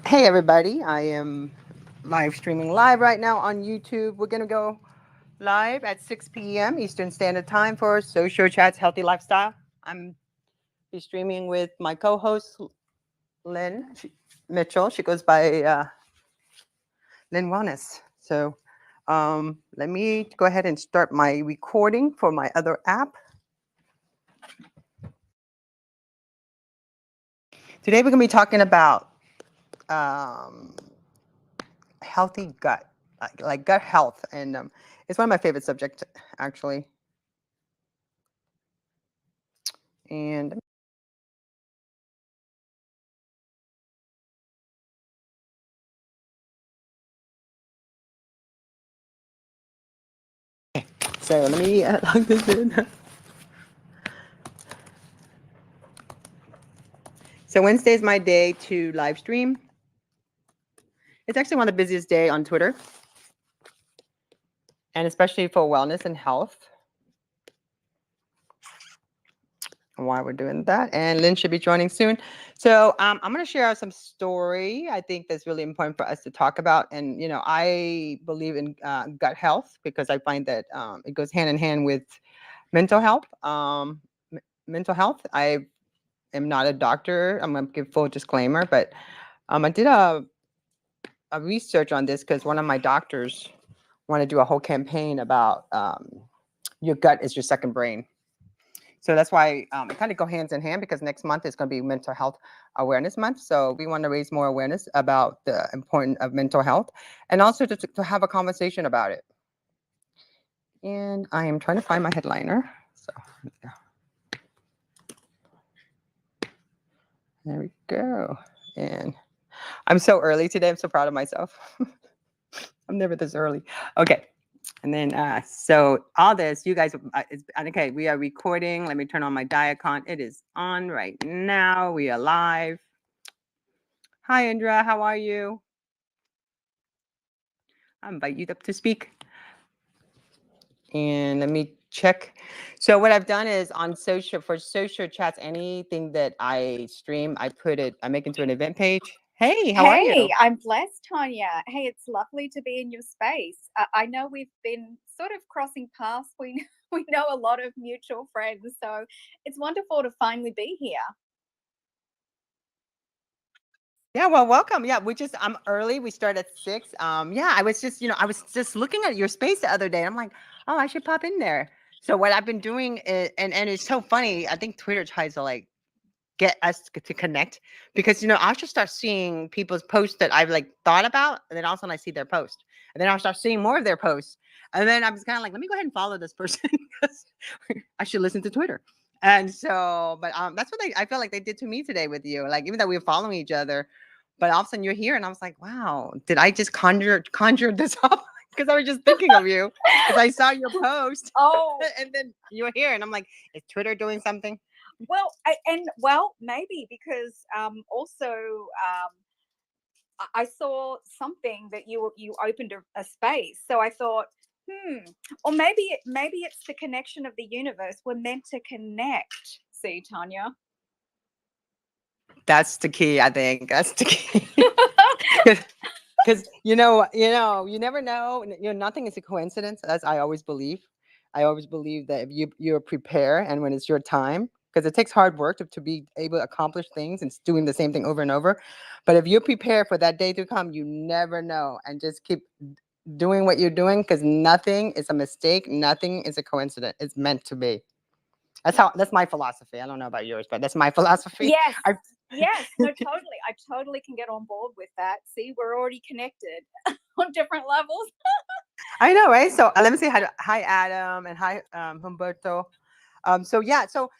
Hey everybody, I am live streaming live right now on YouTube. We're gonna go live at 6 p.m. Eastern Standard Time for Social Chats Healthy Lifestyle. I'm be streaming with my co-host Lynne Mitchell. She goes by Lynn Wellness. So let me go ahead and start my recording for my other app. Today we're gonna be talking about um, healthy gut, like gut health, and it's one of my favorite subjects actually. And so let me log this in. So Wednesday is my day to live stream. It's actually one of the busiest day on Twitter, and especially for wellness and health. Why we're doing that, and Lynn should be joining soon. So I'm going to share some story. I think that's really important for us to talk about, and I believe in gut health because I find that it goes hand in hand with mental health. Mental health. I am not a doctor. I'm going to give full disclaimer, but I did a research on this because one of my doctors want to do a whole campaign about your gut is your second brain. So that's why it kind of go hands in hand because next month is going to be Mental Health Awareness Month. So we want to raise more awareness about the importance of mental health and also to have a conversation about it. And I am trying to find my headliner. So yeah. There we go. And I'm so early today. I'm so proud of myself. I'm never this early. Okay. And then, so all this, you guys, okay, we are recording. Let me turn on my Diacon. It is on right now. We are live. Hi, Indra. How are you? I invite you up to speak. And let me check. So what I've done is on for social chats, anything that I stream, I make into an event page. Hey, how are you? Hey, I'm blessed, Tonya. Hey, it's lovely to be in your space. I know we've been sort of crossing paths. We know a lot of mutual friends, so it's wonderful to finally be here. Yeah, well, welcome. Yeah, I'm early. We start at 6. Yeah, I was just looking at your space the other day. I'm like, oh, I should pop in there. So what I've been doing is, and it's so funny. I think Twitter tries to like get us to connect because I'll just start seeing people's posts that I've like thought about, and then all of a sudden I see their post, and then I'll start seeing more of their posts, and then I'm just kind of like, let me go ahead and follow this person because I should listen to Twitter. And so, but that's what I feel like they did to me today with you. Like even though we were following each other, but all of a sudden you're here, and I was like, wow, did I just conjure this up? Because I was just thinking of you because I saw your post, Oh, and then you were here, and I'm like, is Twitter doing something? well, maybe because also I saw something that you opened a space, so I thought, or maybe it's the connection of the universe. We're meant to connect. See, Tanya. That's the key. I think that's the key. Because you never know. Nothing is a coincidence. As I always believe. I always believe that if you prepare, and when it's your time, because it takes hard work to be able to accomplish things and doing the same thing over and over. But if you prepare for that day to come, you never know, and just keep doing what you're doing because nothing is a mistake. Nothing is a coincidence. It's meant to be. That's my philosophy. I don't know about yours, but that's my philosophy. Yes. I Yes, no, totally. I totally can get on board with that. See, we're already connected on different levels. I know, right? So let me say hi, Adam, and hi, Humberto. So yeah, so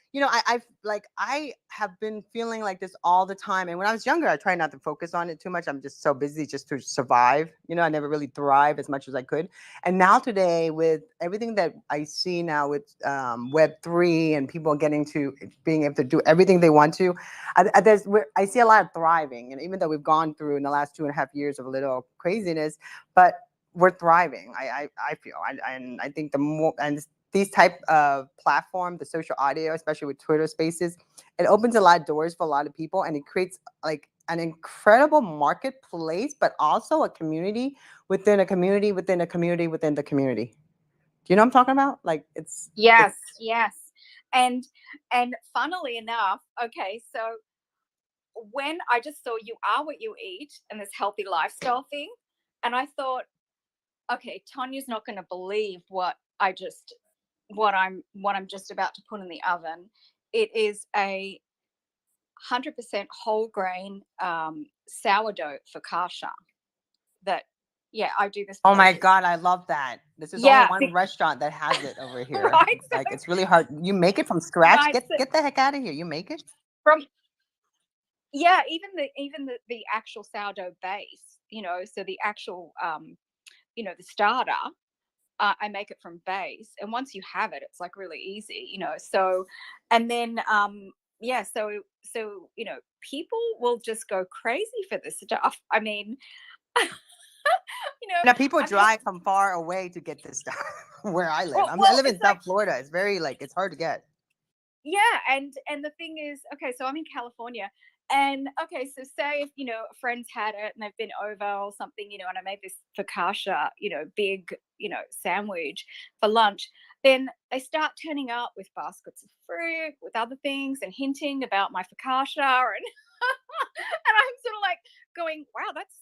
I have been feeling like this all the time. And when I was younger, I tried not to focus on it too much. I'm just so busy just to survive. I never really thrive as much as I could. And now today, with everything that I see now with Web3 and people getting to being able to do everything they want to, I see a lot of thriving. And even though we've gone through in the last 2.5 years of a little craziness, but we're thriving. I feel, and I think the more and these type of platform, the social audio, especially with Twitter Spaces, it opens a lot of doors for a lot of people, and it creates like an incredible marketplace, but also a community within a community within a community within the community. Do you know what I'm talking about? Like it's Yes, yes. And funnily enough, okay, so when I just saw You Are What You Eat and this healthy lifestyle thing, and I thought, okay, Tonya's not going to believe what I'm just about to put in the oven. It is a 100% whole grain sourdough focaccia that, yeah, I do this oh for my ages. God, I love that. This is only Yeah, one restaurant that has it over here. right. So, Like it's really hard. You make it from scratch. right. So Get the heck out of here. You make it? from yeah, even the actual sourdough base, so the actual the starter, I make it from base, and once you have it, it's like really easy, So, and then yeah, so people will just go crazy for this stuff. I mean, you know, Now people I've had drive from far away to get this stuff where I live. I well, live in it's like South Florida. It's very like it's hard to get. yeah, and the thing is, okay, so I'm in California, and okay, so say if a friend's had it and they've been over or something, and I made this focaccia, big, sandwich for lunch, then they start turning up with baskets of fruit, with other things, and hinting about my focaccia, and and I'm sort of like going, wow, that's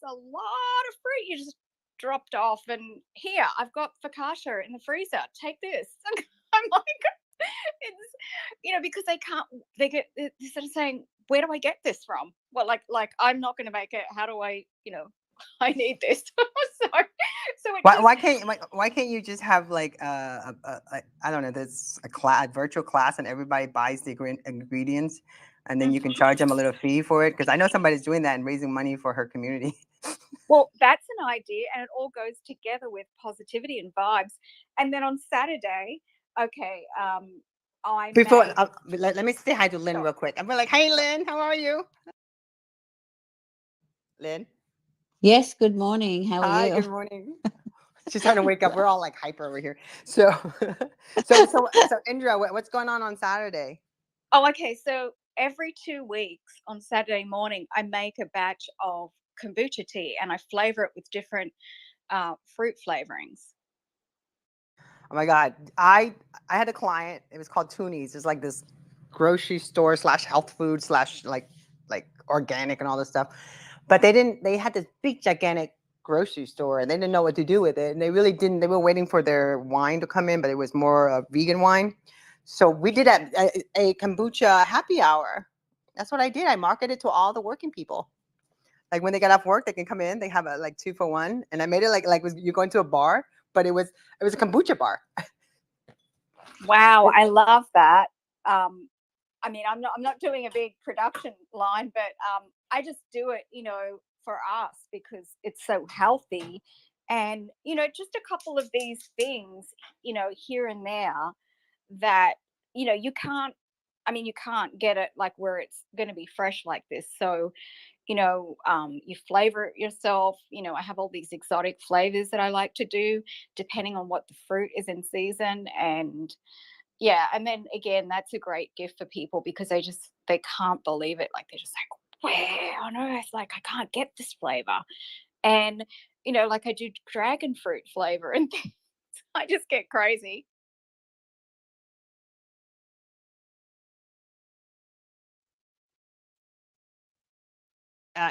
a lot of fruit you just dropped off, and here I've got focaccia in the freezer. Take this. I'm like, it's because they get they're sort of saying, where do I get this from? Well, like I'm not going to make it. How do I, I need this. So it just Why can't you just have like I don't know, there's a class, virtual class, and everybody buys the ingredients, and then you can Mhm. charge them a little fee for it? Because I know somebody's doing that and raising money for her community. Well, that's an idea, and it all goes together with positivity and vibes. And then on Saturday, okay, I Before make let me say hi to Lynn sorry, real quick. I'm like, hey sorry. Lynn, how are you? Lynn, Yes, good morning. How are hi, you? good morning. She's trying to wake up. We're all like hyper over here. So, so Indra, what's going on Saturday? Oh, okay. So every 2 weeks on Saturday morning, I make a batch of kombucha tea, and I flavor it with different fruit flavorings. Oh my God. I had a client, it was called Toonies. It's like this grocery store slash health food slash like organic and all this stuff. But they had this big gigantic grocery store and they didn't know what to do with it. And they really didn't, they were waiting for their wine to come in, but it was more a vegan wine. So we did a kombucha happy hour. That's what I did. I marketed to all the working people. Like when they get off work, they can come in. They have a like 2 for 1, and I made it like you're going to a bar, but it was a kombucha bar. Wow, I love that. Um, I mean, I'm not doing a big production line, but I just do it, for us because it's so healthy, and just a couple of these things, here and there that you can't. I mean, you can't get it like where it's going to be fresh like this. So you flavor it yourself. I have all these exotic flavors that I like to do depending on what the fruit is in season, and yeah, and then again, that's a great gift for people because they can't believe it. Like they're just like, where on earth? Like I can't get this flavor. And like I do dragon fruit flavor and things. I just get crazy.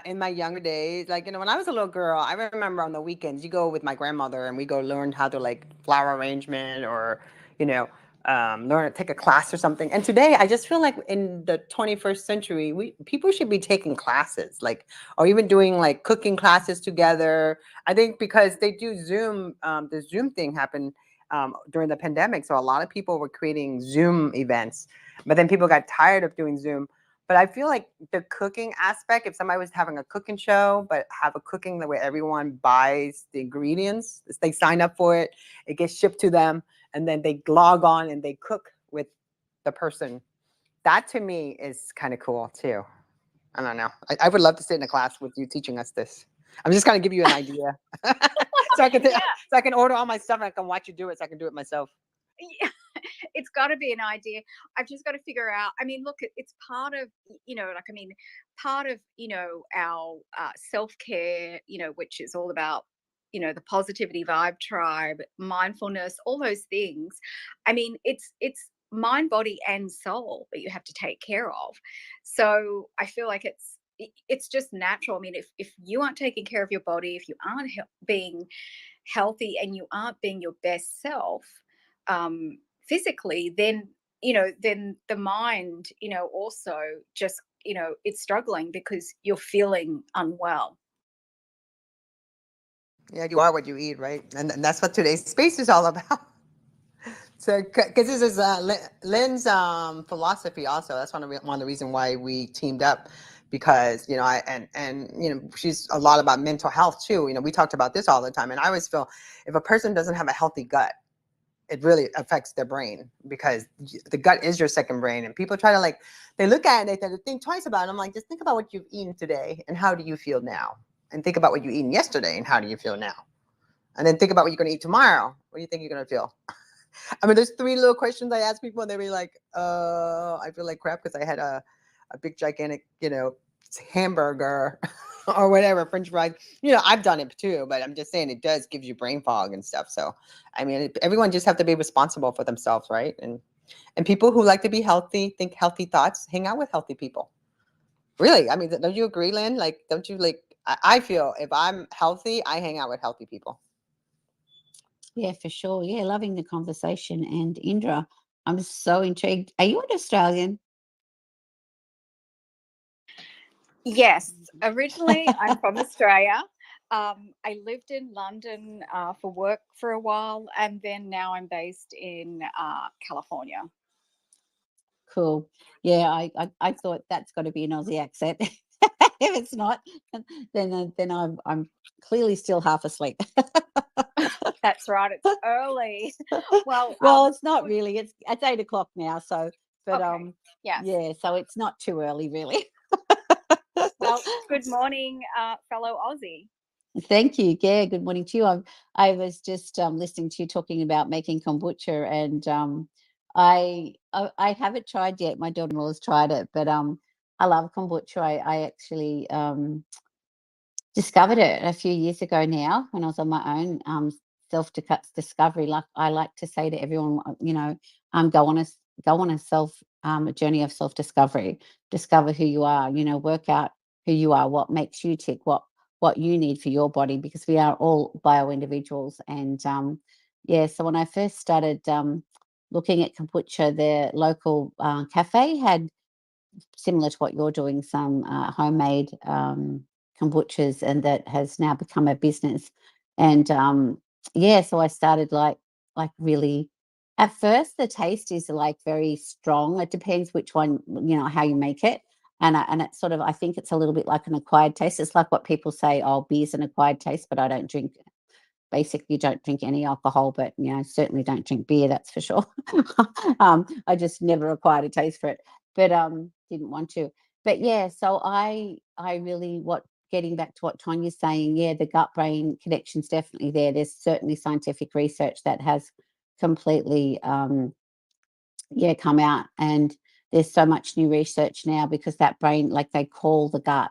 In my younger days, like when I was a little girl, I remember on the weekends you go with my grandmother and we go learn how to like flower arrangement or you know learn take a class or something. And today I just feel like in the 21st century, we people should be taking classes like or even doing like cooking classes together. I think because they do Zoom, the Zoom thing happened during the pandemic, so a lot of people were creating Zoom events, but then people got tired of doing Zoom. But I feel like the cooking aspect, if somebody was having a cooking show, but have a cooking the way everyone buys the ingredients, they sign up for it, it gets shipped to them, and then they log on and they cook with the person. That to me is kind of cool too. I don't know. I would love to sit in a class with you teaching us this. I'm just going to give you an idea, so I can Yeah, so I can order all my stuff and I can watch you do it, so I can do it myself. yeah. it's got to be an idea. I've just got to figure out. I mean, look, it's part of, part of, our self-care, which is all about, the positivity vibe tribe, mindfulness, all those things. I mean, it's mind, body, and soul that you have to take care of. So I feel like it's just natural. I mean, if you aren't taking care of your body, if you aren't being healthy and you aren't being your best self, physically, then then the mind, also just, it's struggling because you're feeling unwell. Yeah, you are what you eat, right? And that's what today's space is all about. So, because this is Lynn's philosophy, also. That's one of the reasons why we teamed up, because and she's a lot about mental health too. We talked about this all the time, and I always feel if a person doesn't have a healthy gut, it really affects their brain, because the gut is your second brain. And people try to they look at it, they think twice about it. I'm like, just think about what you've eaten today and how do you feel now, and think about what you eaten yesterday and how do you feel now, and then think about what you're going to eat tomorrow. What do you think you're going to feel? I mean, there's 3 little questions I ask people, and they be like, I feel like crap because I had a big, gigantic, hamburger or whatever, French fries. I've done it too, but I'm just saying it does gives you brain fog and stuff. So, I mean, everyone just have to be responsible for themselves, right? And people who like to be healthy, think healthy thoughts, hang out with healthy people. Really, I mean, don't you agree, Lynn? Don't you I feel if I'm healthy, I hang out with healthy people. Yeah, for sure. Yeah, loving the conversation. And Indra, I'm so intrigued. Are you an Australian? Yes, originally I'm from Australia. I lived in London for work for a while, and then now I'm based in California. Cool. Yeah, I thought that's got to be an Aussie accent. If it's not, then I'm clearly still half asleep. That's right. It's early. Well, Well, it's not really. It's 8 o'clock now, so but okay. Yes. yeah, so it's not too early, really. Well, good morning, fellow Aussie. Thank you. Yeah, good morning to you. I was just listening to you talking about making kombucha, and I haven't tried yet. My daughter-in-law has tried it, but I love kombucha. I actually discovered it a few years ago now when I was on my own self discovery. Like I like to say to everyone, go on a self a journey of self discovery. Discover who you are. Work out who you are, what makes you tick, what you need for your body, because we are all bio individuals. And yeah, so when I first started looking at kombucha, the local cafe had, similar to what you're doing, some homemade kombuchas, and that has now become a business. And yeah, so I started like really. At first, the taste is like very strong. It depends which one, how you make it. And it's sort of, I think it's a little bit like an acquired taste. It's like what people say, oh, beer's an acquired taste, but I don't drink. Basically, don't drink any alcohol, but certainly don't drink beer. That's for sure. I just never acquired a taste for it, but didn't want to. But yeah, so I really, what getting back to what Tonya's saying, yeah, the gut brain connection's definitely there. There's certainly scientific research that has completely yeah come out, and there's so much new research now, because that brain, like they call the gut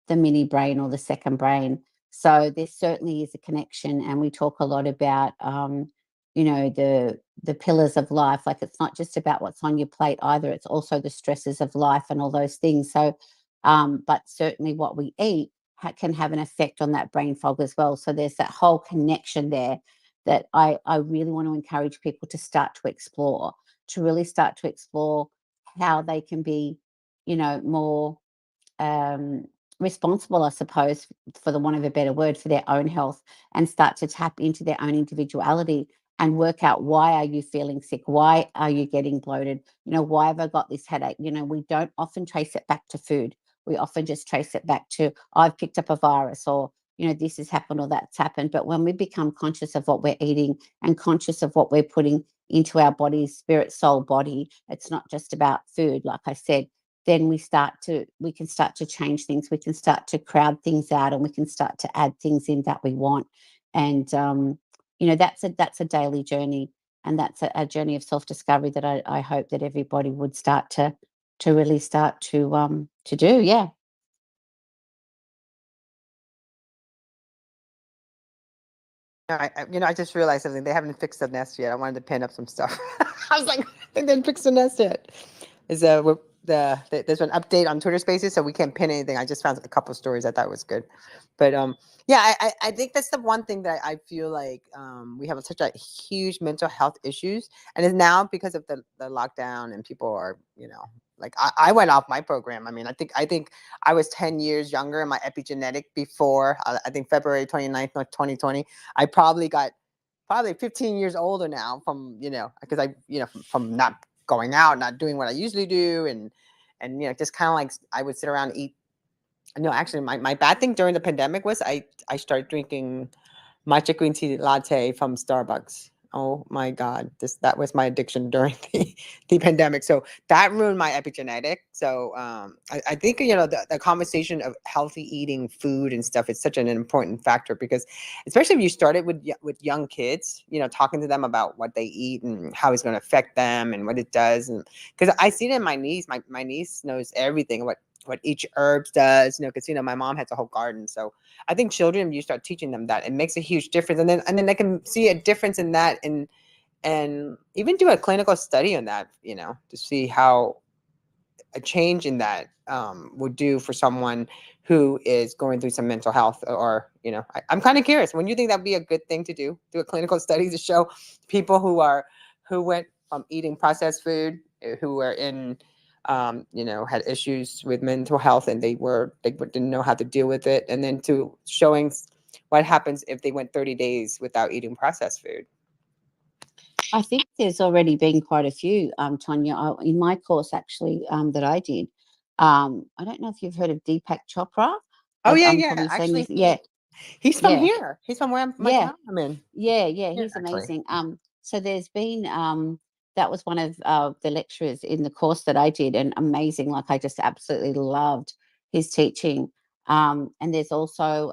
the mini brain or the second brain. So there certainly is a connection, and we talk a lot about, the pillars of life. Like it's not just about what's on your plate either; it's also the stresses of life and all those things. So, but certainly what we eat can have an effect on that brain fog as well. So there's that whole connection there that I really want to encourage people to start to explore, to really start to explore how they can be, more um, responsible, I suppose, for the want of a better word, for their own health, and start to tap into their own individuality and work out, why are you feeling sick? Why are you getting bloated? Why have I got this headache? We don't often trace it back to food. We often just trace it back to, I've picked up a virus, or this has happened or that's happened. But when we become conscious of what we're eating and conscious of what we're putting into our body, spirit, soul, body, it's not just about food, like I said, then we can start to change things. We can start to crowd things out, and we can start to add things in that we want. And that's a daily journey. And that's a journey of self-discovery that I hope that everybody would start to really start to do. Yeah. I just realized something. They haven't fixed the nest yet. I wanted to pin up some stuff. I was like, they didn't fix the nest yet. Is there's an update on Twitter Spaces, so we can't pin anything. I just found a couple of stories I thought was good, but yeah, I think that's the one thing that I feel like we have such a huge mental health issues, and it's now because of the lockdown and people are like I went off my program. I mean, I think I was 10 years younger in my epigenetic before. I think February 29th, 2020. I probably got 15 years older now from because I from not going out, not doing what I usually do, and just kind of like I would sit around and eat. No, actually, my bad thing during the pandemic was I started drinking matcha green tea latte from Starbucks. Oh my God, that was my addiction during the pandemic. So that ruined my epigenetic. So I think the conversation of healthy eating food and stuff is such an important factor, because especially if you started with young kids, talking to them about what they eat and how it's going to affect them and what it does, and because I see it in my niece. My niece knows everything what each herb does, because my mom has a whole garden. So I think children, you start teaching them that, it makes a huge difference, and then they can see a difference in that, and even do a clinical study on that, to see how a change in that would do for someone who is going through some mental health, or I'm kind of curious. When you think that'd be a good thing to do a clinical study to show people who went from eating processed food, who were in had issues with mental health, and they didn't know how to deal with it, and then to showing what happens if they went 30 days without eating processed food. I think there's already been quite a few, Tonya, in my course actually, that I did. I don't know if you've heard of Deepak Chopra. Oh yeah, I'm yeah. probably saying Actually, this. Yeah, he's from yeah, here. He's from my yeah. town I'm in. Yeah, Here, he's actually. amazing. So there's been that was one of the lecturers in the course that I did, and amazing. Like, I just absolutely loved his teaching. And there's also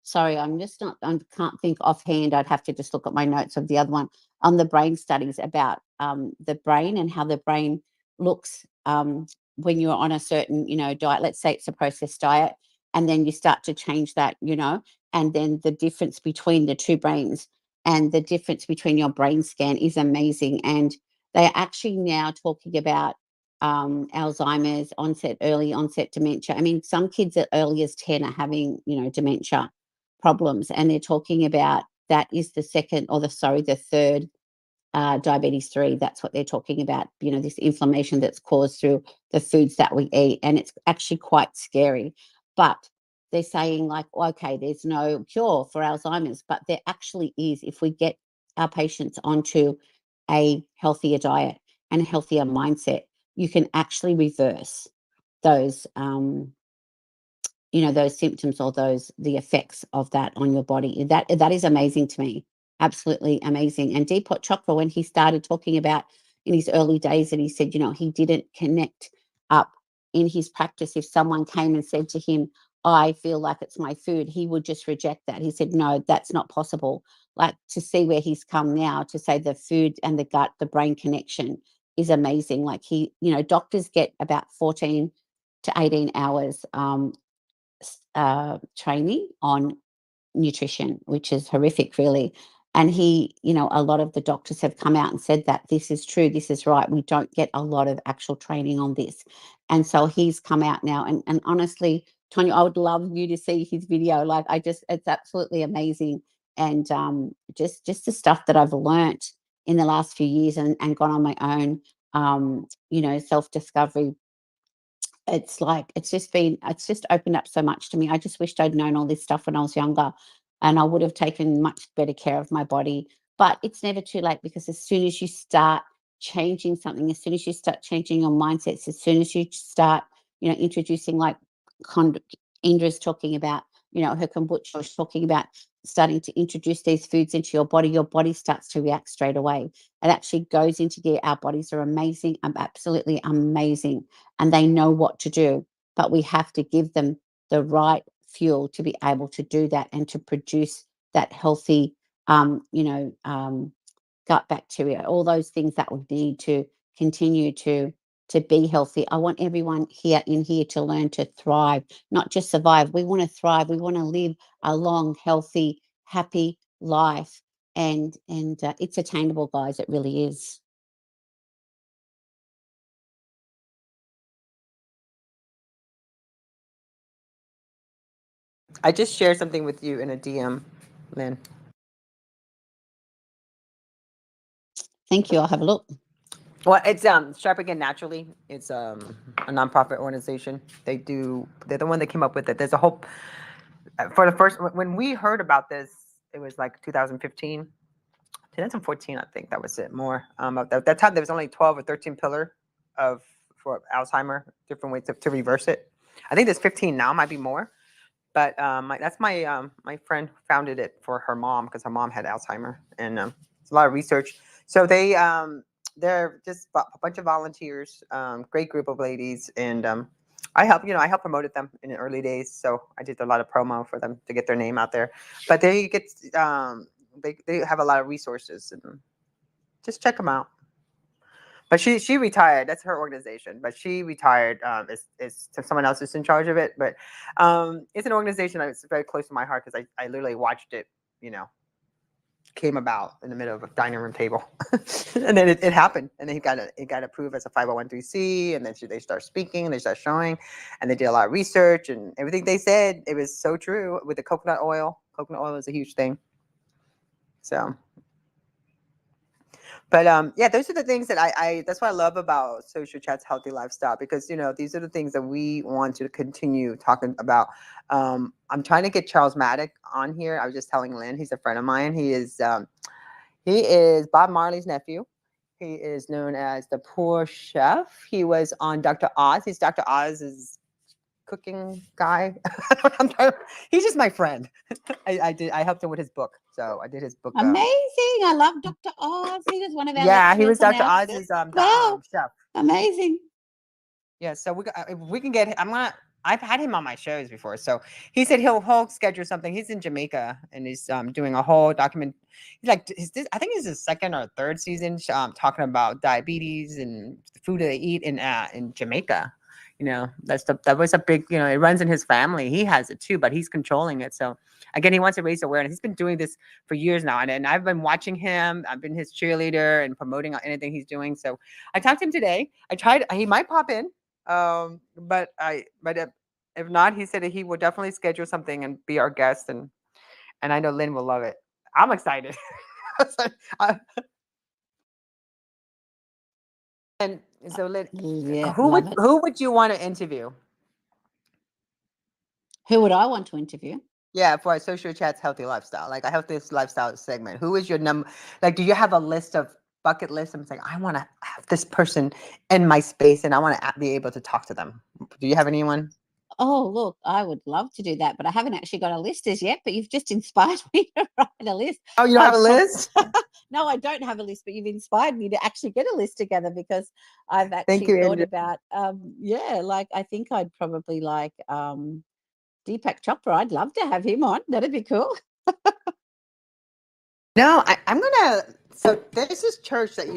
sorry, I'm just not, I can't think offhand. I'd have to just look at my notes of the other one on the brain studies about the brain and how the brain looks when you're on a certain, diet. Let's say it's a processed diet, and then you start to change that, and then the difference between the two brains and the difference between your brain scan is amazing. And they're actually now talking about Alzheimer's, early onset dementia. I mean, some kids as early as 10 are having, dementia problems, and they're talking about that is the third diabetes 3. That's what they're talking about, this inflammation that's caused through the foods that we eat, and it's actually quite scary. But they're saying, like, okay, there's no cure for Alzheimer's, but there actually is if we get our patients onto a healthier diet and a healthier mindset. You can actually reverse those those symptoms, or the effects of that on your body. That is amazing to me. Absolutely amazing. And Deepak Chopra, when he started talking about in his early days, and he said, he didn't connect up in his practice. If someone came and said to him, I feel like it's my food, he would just reject that. He said, no, that's not possible. Like, to see where he's come now to say the food and the gut, the brain connection is amazing. Like, doctors get about 14 to 18 hours training on nutrition, which is horrific, really. And a lot of the doctors have come out and said that this is true, this is right. We don't get a lot of actual training on this. And so he's come out now. And honestly, Tonya, I would love you to see his video. Like, it's absolutely amazing. And just the stuff that I've learnt in the last few years, and gone on my own, self-discovery. It's just opened up so much to me. I just wished I'd known all this stuff when I was younger, and I would have taken much better care of my body. But it's never too late, because as soon as you start changing something, as soon as you start changing your mindsets, as soon as you start, introducing, like, Indra's talking about, her kombucha, is talking about starting to introduce these foods into your body starts to react straight away. It actually goes into gear. Our bodies are amazing, absolutely amazing, and they know what to do. But we have to give them the right fuel to be able to do that, and to produce that healthy, gut bacteria, all those things that would need to continue to be healthy. I want everyone here in here to learn to thrive, not just survive. We want to thrive. We want to live a long, healthy, happy life, and it's attainable, guys. It really is. I just shared something with you in a DM, Lynn. Thank you. I'll have a look. Well, it's Sharp Again Naturally. It's a nonprofit organization. They're the one that came up with it. There's a whole for the first when we heard about this, it was like 2015. 2014, I think that was it. More at that time there was only 12 or 13 pillar of for Alzheimer, different ways to reverse it. I think there's 15 now, might be more. But that's my friend founded it for her mom because her mom had Alzheimer, and it's a lot of research. So they're just a bunch of volunteers, great group of ladies, and I helped promoted them in the early days. So I did a lot of promo for them to get their name out there. But they have a lot of resources, and just check them out. But she retired. That's her organization. But she retired. It's someone else is in charge of it. But it's an organization that's very close to my heart because I literally watched it. Came about in the middle of a dining room table, and then it happened. And then it got approved as a 501(c), and then they start speaking, and they start showing, and they did a lot of research, and everything they said it was so true with the coconut oil. Coconut oil is a huge thing. So. But yeah, those are the things that I that's what I love about Social Chat's Healthy Lifestyle, because these are the things that we want to continue talking about. I'm trying to get Charles Maddock on here. I was just telling Lynn, he's a friend of mine. He is Bob Marley's nephew. He is known as the Poor Chef. He was on Dr. Oz. He's Dr. Oz's cooking guy. He's just my friend. I helped him with his book, so I did his book. Amazing! I love Dr. Oz. He was one of our Yeah, he was lecturers on Dr. our Oz's wow, chef. amazing. Yeah, so if we can get I've had him on my shows before. So he said he'll schedule something. He's in Jamaica, and he's doing a whole document. He's like I think it's his second or third season talking about diabetes and the food that they eat in Jamaica. That was a big, it runs in his family. He has it too, but he's controlling it. So again, he wants to raise awareness. He's been doing this for years now, and I've been watching him. I've been his cheerleader and promoting anything he's doing. So I talked to him today. He might pop in. But if not, he said that he will definitely schedule something and be our guest, and I know Lynn will love it. I'm excited. And so Lynn, Yeah, who would you want to interview? Who would I want to interview? Yeah, for a Social Chat's Healthy Lifestyle, like a healthy lifestyle segment. Who is your number? Like, do you have a list of bucket list? I'm saying I want to have this person in my space, and I want to be able to talk to them. Do you have anyone? Oh, look, I would love to do that, but I haven't actually got a list as yet. But you've just inspired me to write a list. Oh, you don't have a list? No, I don't have a list, but you've inspired me to actually get a list together, because I've actually thought about, like I think I'd probably like Deepak Chopra. I'd love to have him on. That'd be cool. No, I'm gonna. So there's this church that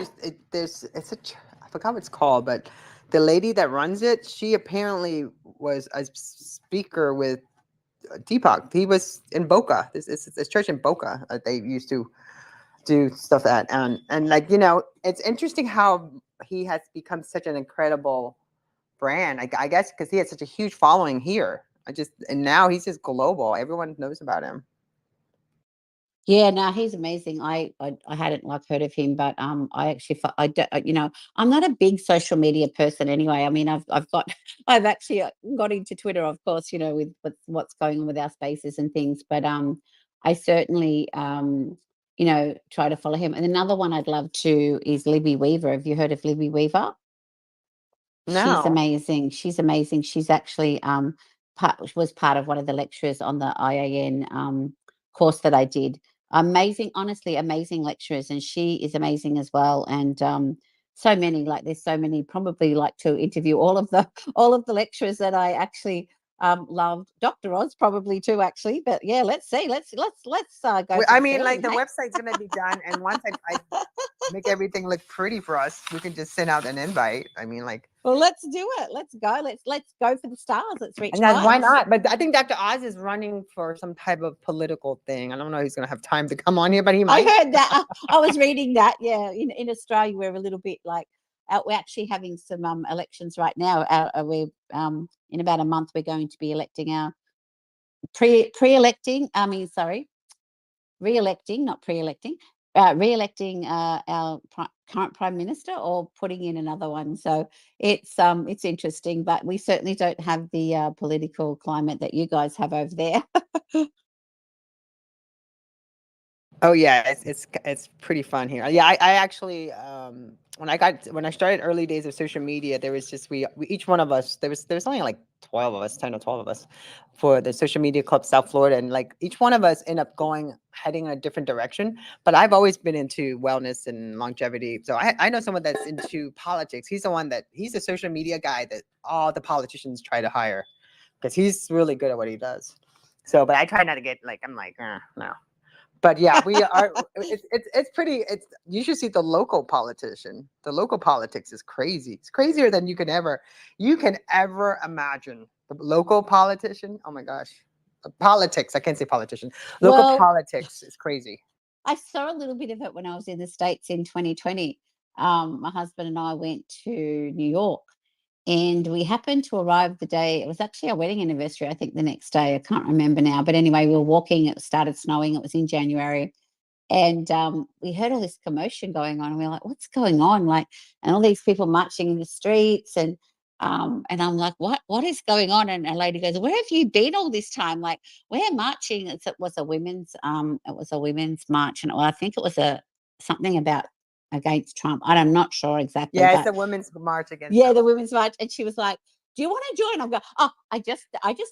I forgot what it's called, but the lady that runs it, she apparently was a speaker with Deepak. He was in Boca. This church in Boca. They used to do stuff at, and like it's interesting how he has become such an incredible brand. I guess because he has such a huge following here. And now he's just global. Everyone knows about him. Yeah, no, he's amazing. I hadn't heard of him, but I actually I'm not a big social media person anyway. I mean, I've actually got into Twitter, of course, with what's going on with our spaces and things. But I certainly try to follow him. And another one I'd love to is Libby Weaver. Have you heard of Libby Weaver? No. She's amazing. She's amazing. She's actually was part of one of the lecturers on the IAN course that I did. Amazing, honestly, amazing lecturers, and she is amazing as well. And so many, there's so many. Probably like to interview all of the lecturers that I actually loved. Dr. Oz probably too, actually. But yeah, let's see. Let's go. I mean, like the website's gonna be done, and once make everything look pretty for us, we can just send out an invite. I mean, like, Well, let's do it. Let's go. Let's go for the stars. Let's reach and then why heights. not? But I think Dr. Oz is running for some type of political thing. I don't know if he's going to have time to come on here, but he I might. heard that. I was reading that. Yeah, in Australia, we're a little bit like we're actually having some elections right now. We're in about a month, we're going to be electing our pre-electing. I mean, sorry, re-electing, not pre-electing. Re-electing our current prime minister, or putting in another one. So it's interesting, but we certainly don't have the political climate that you guys have over there. Oh yeah, it's pretty fun here. Yeah, I actually when I started early days of social media, there was just we each one of us, there was only like 12 of us, 10 or 12 of us for the social media club South Florida, and like each one of us end up heading in a different direction. But I've always been into wellness and longevity. So I know someone that's into politics. He's the social media guy that all the politicians try to hire because he's really good at what he does. So, but I try not to get like, I'm like, no. But yeah, we are. It's pretty. You should see the local politician. The local politics is crazy. It's crazier than you can ever imagine. The local politician. Oh my gosh, politics. I can't say politician. Local Well, politics is crazy. I saw a little bit of it when I was in the States in 2020. My husband and I went to New York, and we happened to arrive the day, it was actually our wedding anniversary, I think the next day. I can't remember now. But anyway, we were walking, it started snowing, it was in January. And we heard all this commotion going on, and we were like, what's going on? Like, and all these people marching in the streets, and I'm like, what is going on? And a lady goes, where have you been all this time? Like, we're marching. It was a women's march, and I think it was something about against Trump. I'm not sure exactly. Yeah, it's but the women's march against. yeah, the women's march. And she was like, do you want to join? I'm going, oh, I just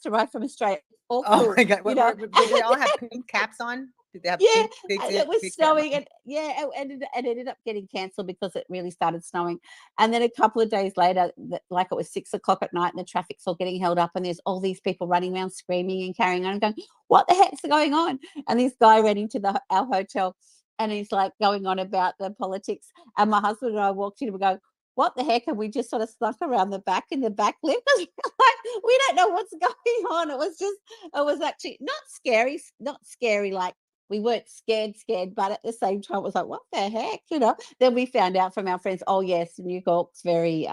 arrived from Australia. All Oh cool, my God! you know. Did they all have pink caps on? Did they have Yeah, big and it was big snowing, and yeah, it ended up getting cancelled because it really started snowing. And then a couple of days later, like it was 6 o'clock at night, and the traffic's all getting held up, and there's all these people running around screaming and carrying on. I'm going, what the heck's going on? And this guy ran into our hotel, and he's like going on about the politics. And my husband and I walked in, and we go, what the heck? And we just sort of snuck around the back in the back lift. Like, we don't know what's going on. It was actually not scary like we weren't scared, but at the same time, it was like, what the heck, you know? Then we found out from our friends, oh yes, New York's very,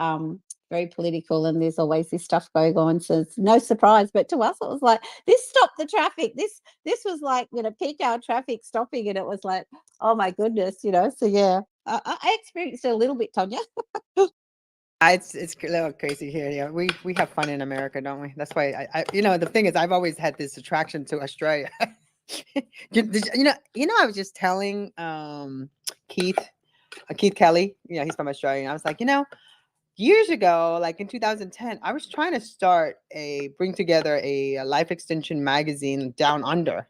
very political, and there's always this stuff going on. So it's no surprise. But to us, it was like, this stopped the traffic. This was like, peak hour traffic stopping, and it was like, oh my goodness, So yeah, I experienced it a little bit, Tonya. It's a little crazy here. Yeah, we have fun in America, don't we? That's why I the thing is, I've always had this attraction to Australia. I was just telling Keith Kelly, he's from Australia. And I was like, years ago, like in 2010, I was trying to bring together a life extension magazine down under.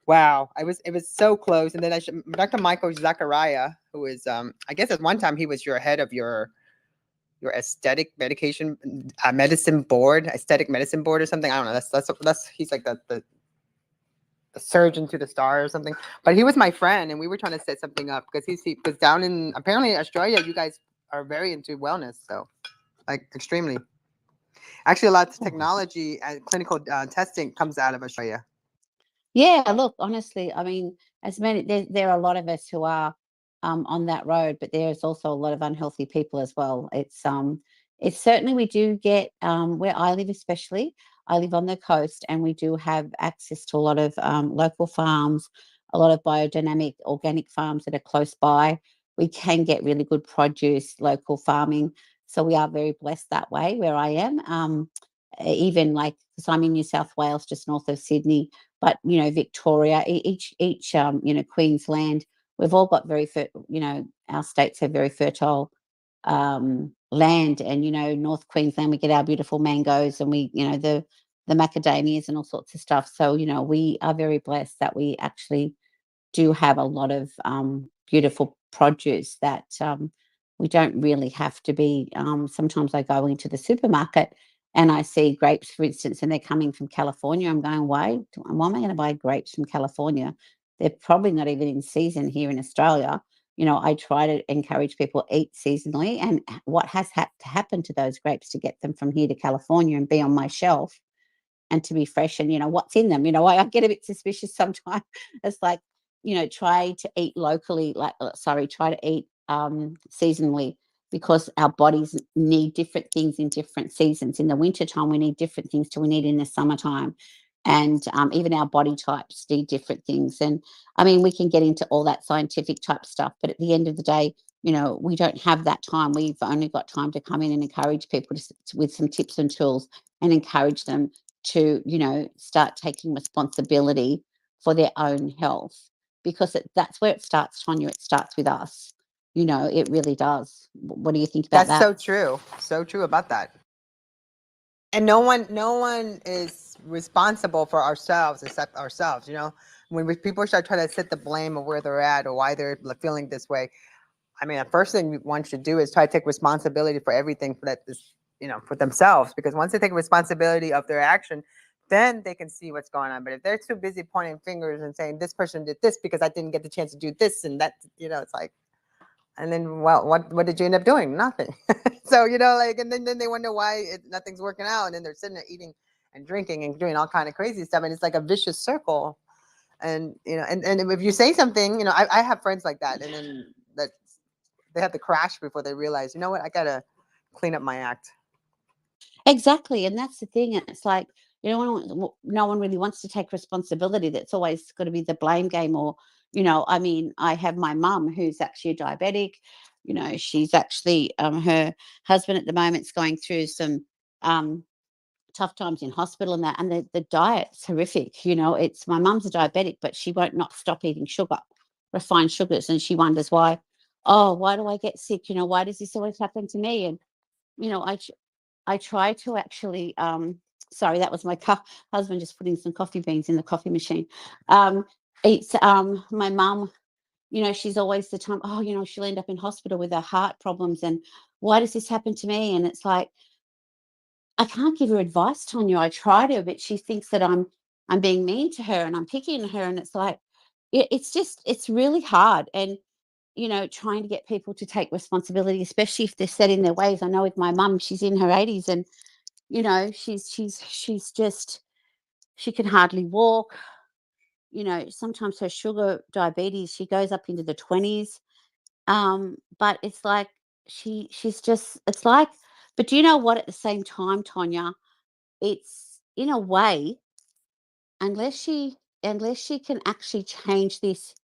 Wow, it was so close. And then Dr. Michael Zachariah, who is I guess at one time he was your head of your aesthetic medicine board or something. I don't know. That's he's like the surgeon to the star or something. But he was my friend, and we were trying to set something up because down in apparently Australia, you guys are very into wellness, so like extremely. Actually, a lot of technology and clinical testing comes out of Australia. Yeah, look, honestly, I mean, there are a lot of us who are on that road, but there's also a lot of unhealthy people as well. It's certainly, we do get where I live, especially. I live on the coast, and we do have access to a lot of local farms, a lot of biodynamic organic farms that are close by. We can get really good produce, local farming. So we are very blessed that way where I am. Even like, because I'm in New South Wales, just north of Sydney, but Victoria, each Queensland, we've all got our states have very fertile land, and North Queensland, we get our beautiful mangoes, and we the macadamias and all sorts of stuff. So we are very blessed that we actually do have a lot of beautiful produce that we don't really have to be. Sometimes I go into the supermarket and I see grapes, for instance, and they're coming from California. I'm going, why am I going to buy grapes from California? They're probably not even in season here in Australia. I try to encourage people eat seasonally. And what has had to happen to those grapes to get them from here to California and be on my shelf and to be fresh and what's in them. I get a bit suspicious sometimes. It's like, try to eat locally, like sorry, try to eat seasonally, because our bodies need different things in different seasons. In the wintertime we need different things to we need in the summertime. And even our body types need different things. And I mean, we can get into all that scientific type stuff, but at the end of the day, we don't have that time. We've only got time to come in and encourage people with some tips and tools, and encourage them to start taking responsibility for their own health, because that's where it starts, Tonya. It starts with us. It really does. What do you think about That's that? so true. So true about that. And no one is responsible for ourselves except ourselves. When people start trying to set the blame of where they're at or why they're feeling this way, I mean, the first thing one should do is try to take responsibility for everything for themselves. Because once they take responsibility of their action, then they can see what's going on. But if they're too busy pointing fingers and saying this person did this because I didn't get the chance to do this and that, it's like, and then, well, what did you end up doing? Nothing. So, and then they wonder why nothing's working out. And then they're sitting there eating and drinking and doing all kind of crazy stuff. And it's like a vicious circle. And, and if you say something, I have friends like that. And then that they have to crash before they realize, you know what, I got to clean up my act. Exactly, and that's the thing. It's like no one really wants to take responsibility. That's always got to be the blame game, or I mean, I have my mum who's actually a diabetic. She's actually her husband at the moment's going through some um, tough times in hospital and that, and the diet's horrific. It's my mum's a diabetic, but she won't not stop eating sugar, refined sugars, and she wonders why. Oh, why do I get sick? Why does this always happen to me? And you know, I I try to actually, sorry, that was my husband just putting some coffee beans in the coffee machine. Um, it's my mum, she's always the time, oh, she'll end up in hospital with her heart problems. And why does this happen to me? And it's like, I can't give her advice, Tonya. I try to, but she thinks that I'm being mean to her and I'm picking on her. And it's like, it's really hard. And trying to get people to take responsibility, especially if they're set in their ways. I know with my mum, she's in her 80s, and she's just, she can hardly walk. Sometimes her sugar diabetes, she goes up into the 20s. But it's like she's just, it's like, but do you know what, at the same time, Tonya, it's in a way, unless she can actually change this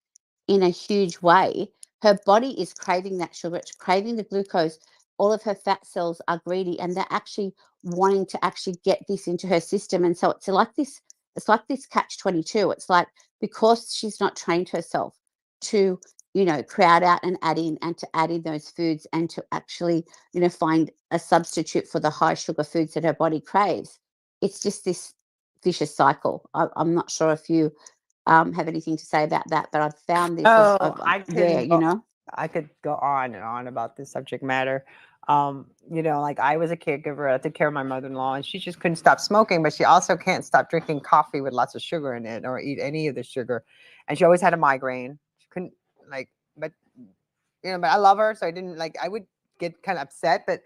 in a huge way, her body is craving that sugar, it's craving the glucose. All of her fat cells are greedy, and they're actually wanting to actually get this into her system. And so it's like this catch 22. It's like, because she's not trained herself to, crowd out and add in, and to add in those foods, and to actually, find a substitute for the high sugar foods that her body craves. It's just this vicious cycle. I'm not sure if you have anything to say about that, but I've found this Oh, of where, I could go on and on about this subject matter. Like I was a caregiver. I took care of my mother-in-law, and she just couldn't stop smoking, but she also can't stop drinking coffee with lots of sugar in it or eat any of the sugar. And she always had a migraine. She couldn't like, but but I love her, so I didn't like. I would get kind of upset, but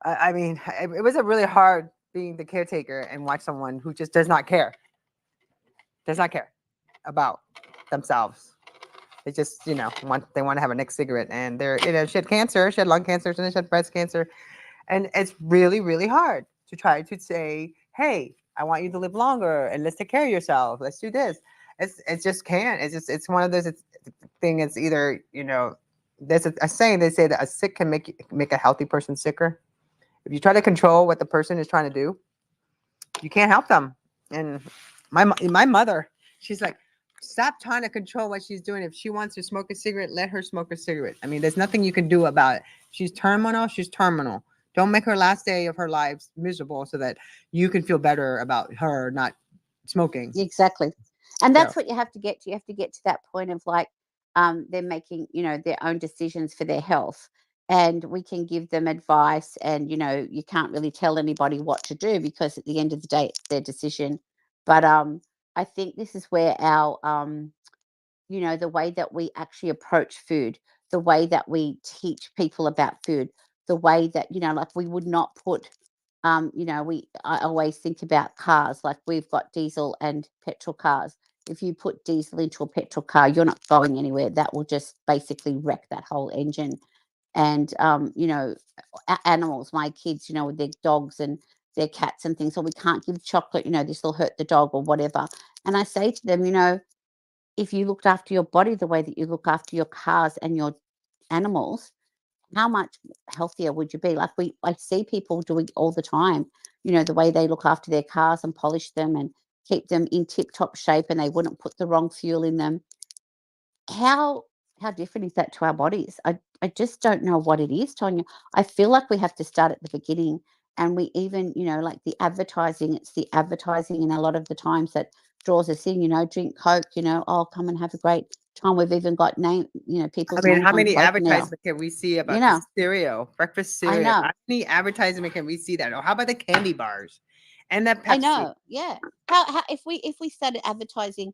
I mean, it was a really hard being the caretaker and watch someone who just does not care about themselves. They just, want to have a next cigarette, and she had cancer, she had lung cancer, and then she had breast cancer, and it's really, really hard to try to say, hey, I want you to live longer, and let's take care of yourself. Let's do this. It just can't. It's one of those thing. It's either, there's a saying they say that a sick can make a healthy person sicker. If you try to control what the person is trying to do, you can't help them. And my mother, she's like, stop trying to control what she's doing. If she wants to smoke a cigarette, let her smoke a cigarette. I mean, there's nothing you can do about it. She's terminal. She's terminal. Don't make her last day of her life miserable so that you can feel better about her not smoking. exactly. And So, that's what you have to get to. You have to get to that point of like, they're making, their own decisions for their health. And we can give them advice, and, you can't really tell anybody what to do, because at the end of the day, it's their decision. But I think this is where our, the way that we actually approach food. the way that we teach people about food, the way that, like we would not put, I always think about cars, like we've got diesel and petrol cars. If you put diesel into a petrol car, you're not going anywhere. That will just basically wreck that whole engine. And, animals, my kids, with their dogs and their cats and things, so we can't give chocolate, this will hurt the dog or whatever. And I say to them, if you looked after your body the way that you look after your cars and your animals, how much healthier would you be? Like I see people doing all the time, the way they look after their cars and polish them and keep them in tip top shape, and they wouldn't put the wrong fuel in them. How how different is that to our bodies? I just don't know what it is, Tonya. I feel like we have to start at the beginning, and we even, like the advertising, it's the advertising and a lot of the times that draws us in, drink Coke, oh, come and have a great time. We've even got I people's mean, names how on many Coke now. advertisements can we see You about the know, cereal, breakfast I cereal? know. How many advertisement can we see that? Or how about the candy bars and the I Pepsi? know, yeah. How if we started advertising,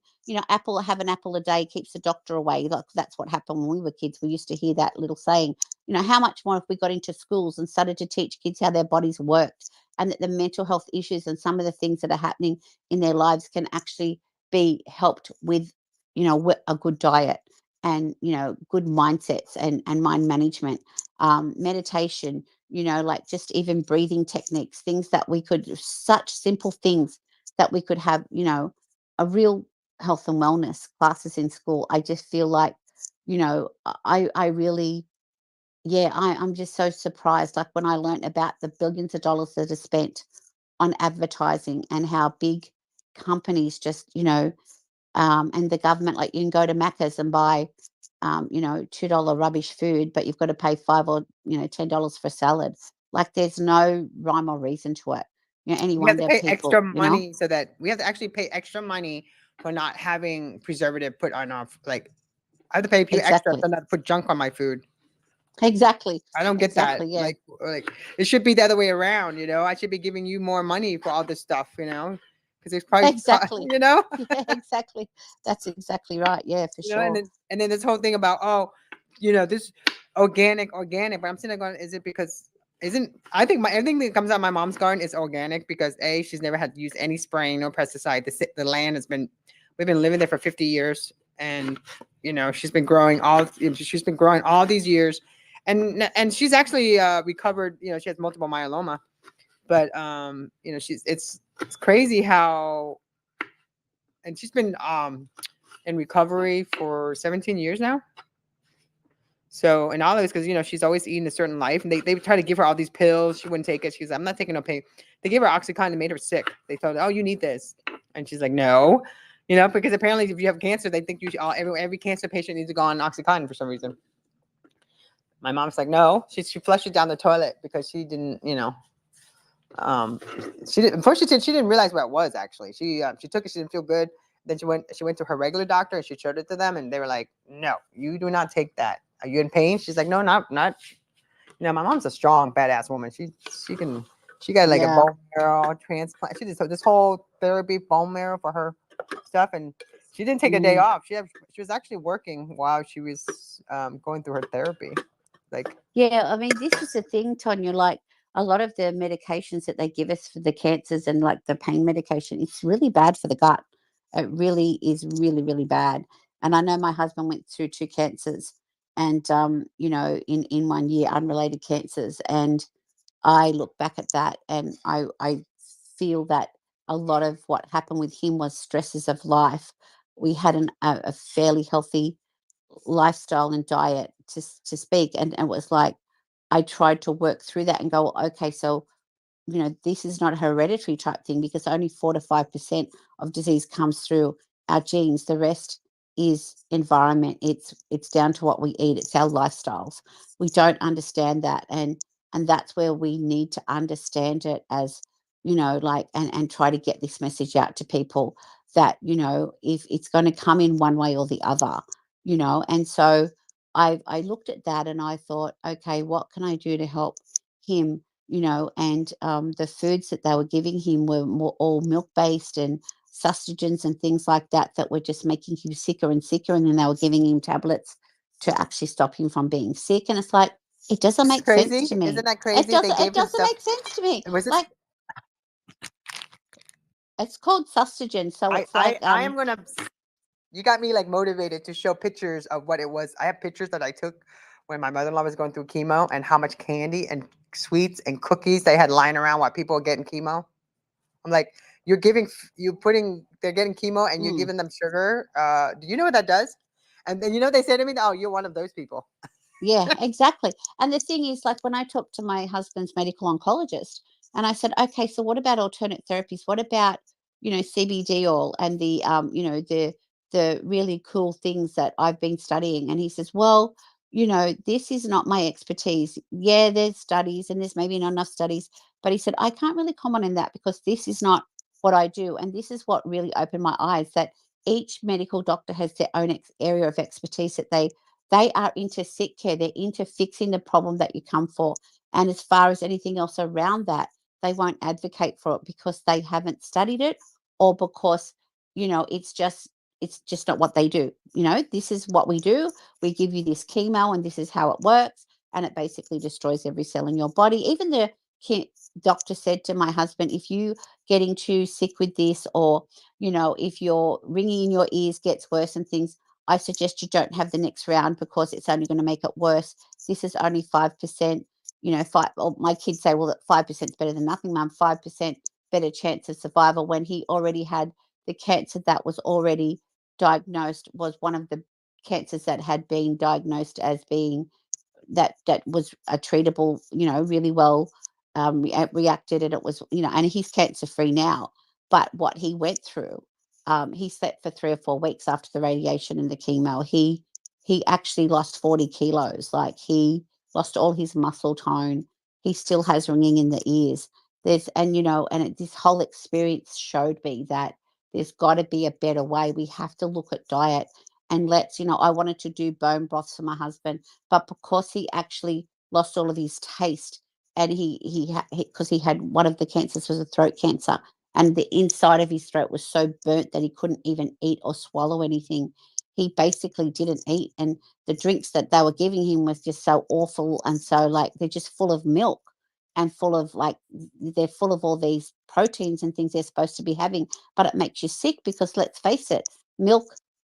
apple, have an apple a day keeps the doctor away. Like that's what happened when we were kids. We used to hear that little saying. How much more if we got into schools and started to teach kids how their bodies worked, and that the mental health issues and some of the things that are happening in their lives can actually be helped with, a good diet and, good mindsets and mind management, meditation, like just even breathing techniques, things that we could, such simple things that we could have, a real health and wellness classes in school. I just feel like, I really, yeah, I'm just so surprised. Like when I learned about the billions of dollars that are spent on advertising and how big companies just, and the government, like you can go to Macca's and buy, $2 rubbish food, but you've got to pay $5 or $10 for a salad. Like there's no rhyme or reason to it. Any We have to wonder pay extra people, money so that we have to actually pay extra money for not having preservative put on our, like, I have to pay extra exactly, to not put junk on my food. exactly, I don't get that. exactly, yeah, Like it should be the other way around, I should be giving you more money for all this stuff, because it's probably, exactly, you know, yeah, exactly. That's exactly right. Yeah, for and sure. then this whole thing about, oh, this organic. But I'm sitting there going, is it because isn't I think everything that comes out of my mom's garden is organic because she's never had to use any spraying, no pesticide. The land we've been living there for 50 years, and she's been growing all these years, and she's actually recovered. She has multiple myeloma, but it's crazy how, and she's been in recovery for 17 years now. So, and all of this because she's always eating a certain life, and they try to give her all these pills. She wouldn't take it. She's like, I'm not taking no pain. They gave her OxyContin and made her sick. They told her, oh, you need this, and she's like, no, because apparently if you have cancer, they think every cancer patient needs to go on OxyContin for some reason. My mom's like, no, she flushed it down the toilet because she didn't, she didn't. First, she didn't realize what it was actually. She took it. She didn't feel good. Then she went to her regular doctor and she showed it to them, and they were like, no, you do not take that. Are you in pain? She's like, no, not. My mom's a strong, badass woman. She got like a Yeah. bone marrow transplant. She did this whole therapy, bone marrow for her stuff, and she didn't take a day Mm. off. She was actually working while she was going through her therapy. Like, Yeah, I mean, this is the thing, Tonya. Like a lot of the medications that they give us for the cancers and like the pain medication, it's really bad for the gut. It really is really, really bad. And I know my husband went through two cancers, and in 1 year, unrelated cancers. And I look back at that, and I feel that a lot of what happened with him was stresses of life. We had a fairly healthy lifestyle and diet to speak, and it was like I tried to work through that and go, okay, so this is not a hereditary type thing because only 4 to 5% of disease comes through our genes. The rest is environment. It's down to what we eat. It's our lifestyles. We don't understand that, and that's where we need to understand it as like and try to get this message out to people that if it's going to come in one way or the other, and so I looked at that and I thought, okay, what can I do to help him? And the foods that they were giving him were all milk based and sustagens and things like that that were just making him sicker and sicker. And then they were giving him tablets to actually stop him from being sick. And it's like, it doesn't It's make sense crazy. to me. Isn't that It crazy? They doesn't. It gave him doesn't stuff. make sense to me. Was it? Like, it's called sustagen, so I it's I like I am gonna. You got me like motivated to show pictures of what it was. I have pictures that I took when my mother-in-law was going through chemo, and how much candy and sweets and cookies they had lying around while people were getting chemo. I'm like, you're giving, they're getting chemo and you're mm, giving them sugar. Do you know what that does? And then they say to me, "Oh, you're one of those people." yeah, exactly. And the thing is, like, when I talked to my husband's medical oncologist, and I said, okay, so what about alternate therapies? What about, CBD oil and the, the really cool things that I've been studying? And he says, well, this is not my expertise. Yeah, there's studies and there's maybe not enough studies, but he said, I can't really comment on that because this is not what I do. And this is what really opened my eyes, that each medical doctor has their own area of expertise, that they are into sick care. They're into fixing the problem that you come for. And as far as anything else around that, they won't advocate for it because they haven't studied it, or because, it's just not what they do. This is what we do. We give you this chemo and this is how it works. And it basically destroys every cell in your body. Even the doctor said to my husband, if you getting too sick with this, or, if your ringing in your ears gets worse and things, I suggest you don't have the next round because it's only going to make it worse. This is only 5%. Five. Or my kids say, well, that 5% is better than nothing, Mum. 5% better chance of survival, when he already had the cancer that was already diagnosed, was one of the cancers that had been diagnosed as being that was a treatable, really well, reacted, and it was, and he's cancer free now. But what he went through, he slept for 3 or 4 weeks after the radiation and the chemo. He actually lost 40 kilos. Like, he lost all his muscle tone. He still has ringing in the ears. This whole experience showed me that there's got to be a better way. We have to look at diet. And I wanted to do bone broths for my husband, but because he actually lost all of his taste, and because he had one of the cancers was a throat cancer, and the inside of his throat was so burnt that he couldn't even eat or swallow anything. He basically didn't eat, and the drinks that they were giving him was just so awful, and so, like, they're just full of milk, and full of, like, they're full of all these proteins and things they're supposed to be having, but it makes you sick because, let's face it,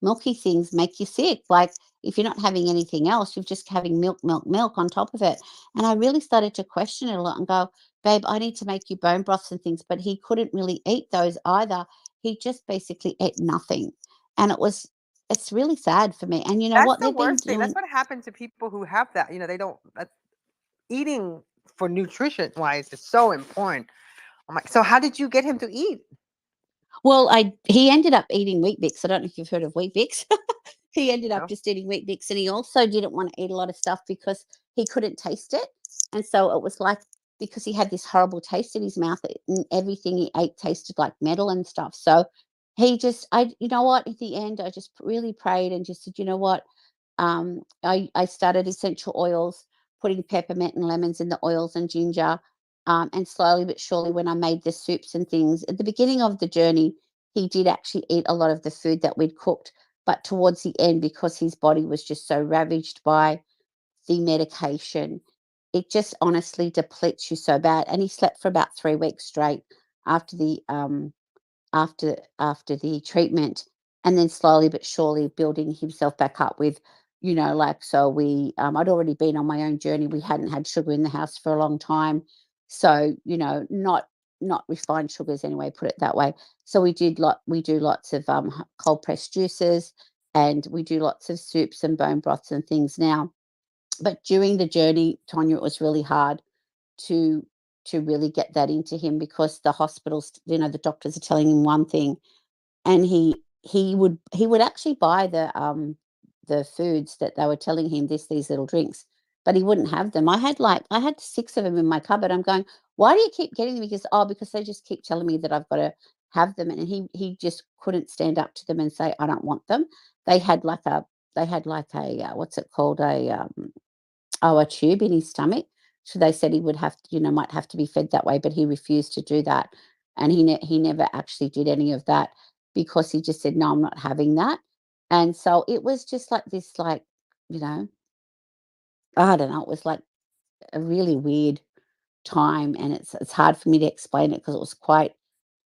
milky things make you sick. Like, if you're not having anything else, you're just having milk, milk, milk on top of it. And I really started to question it a lot and go, babe, I need to make you bone broths and things. But he couldn't really eat those either. He just basically ate nothing. And it's really sad for me. And you know That's what the they've been worst thing. That's doing? what happened to people who have that. They don't. Eating for nutrition wise is so important. I'm like, so how did you get him to eat? Well, he ended up eating Wheat Bix. I don't know if you've heard of Wheat Bix. He ended up No. just eating Wheat Bix, and he also didn't want to eat a lot of stuff because he couldn't taste it. And so it was like, because he had this horrible taste in his mouth, and everything he ate tasted like metal and stuff. So you know what? At the end, I just really prayed and just said, you know what? I started essential oils, putting peppermint and lemons in the oils, and ginger. And slowly but surely, when I made the soups and things at the beginning of the journey, he did actually eat a lot of the food that we'd cooked. But towards the end, because his body was just so ravaged by the medication, it just honestly depletes you so bad. And he slept for about 3 weeks straight after the treatment, and then slowly but surely building himself back up with, like, so I'd already been on my own journey. We hadn't had sugar in the house for a long time, so, not refined sugars anyway, put it that way. So we do lots of cold pressed juices, and we do lots of soups and bone broths and things now. But during the journey, Tonya, it was really hard to really get that into him, because the hospitals, the doctors are telling him one thing, and he would actually buy the foods that they were telling him, these little drinks, but he wouldn't have them. I had 6 of them in my cupboard. I'm going, why do you keep getting them? Because, oh, because they just keep telling me that I've got to have them. And he just couldn't stand up to them and say, I don't want them. They had like a what's it called, a tube in his stomach. So they said he would have to, might have to be fed that way, but he refused to do that. And he never actually did any of that, because he just said, no, I'm not having that. And so it was just like this, like, you know, I don't know, it was like a really weird time, and it's hard for me to explain it because it was quite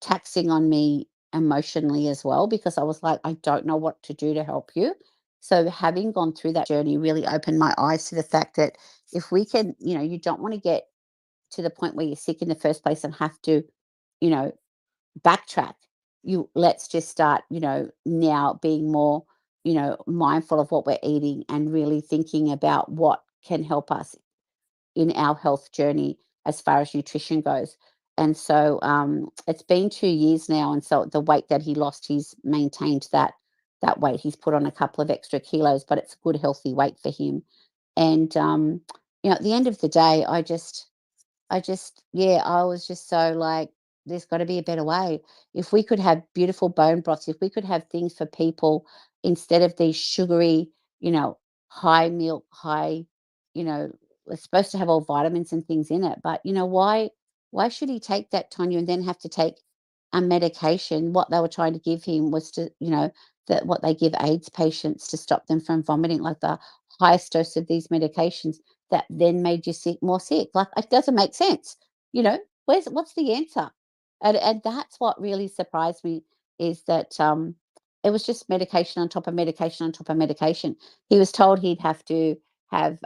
taxing on me emotionally as well, because I was like, I don't know what to do to help you. So having gone through that journey really opened my eyes to the fact that if we can, you don't want to get to the point where you're sick in the first place and have to, you know, backtrack. You let's just start, now being more, mindful of what we're eating and really thinking about what can help us in our health journey as far as nutrition goes. And so it's been 2 years now, and so the weight that he lost, he's maintained that weight. He's put on a couple of extra kilos, but it's a good, healthy weight for him. And at the end of the day, yeah, I was just so like, there's got to be a better way. If we could have beautiful bone broths, if we could have things for people instead of these sugary, high milk, high, you know, it's supposed to have all vitamins and things in it. But why should he take that, Tonya, and then have to take a medication? What they were trying to give him was to, that what they give AIDS patients to stop them from vomiting, like the highest dose of these medications that then made you sick, more sick. Like, it doesn't make sense. What's the answer? And that's what really surprised me, is that it was just medication on top of medication on top of medication. He was told he'd have to have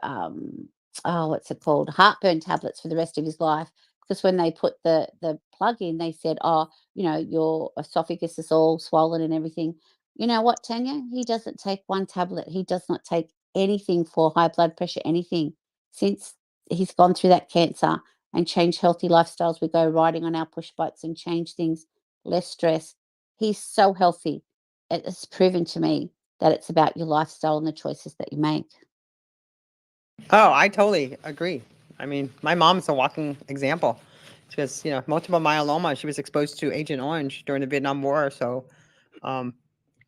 what's it called, heartburn tablets for the rest of his life, because when they put the plug in, they said, oh, your esophagus is all swollen and everything. You know what, Tanya? He doesn't take one tablet. He does not take anything for high blood pressure, anything, since he's gone through that cancer and changed healthy lifestyles. We go riding on our push bikes and change things, less stress. He's so healthy. It's proven to me that it's about your lifestyle and the choices that you make. Oh, I totally agree. I mean, my mom's a walking example. She has, multiple myeloma. She was exposed to Agent Orange during the Vietnam War. So, um,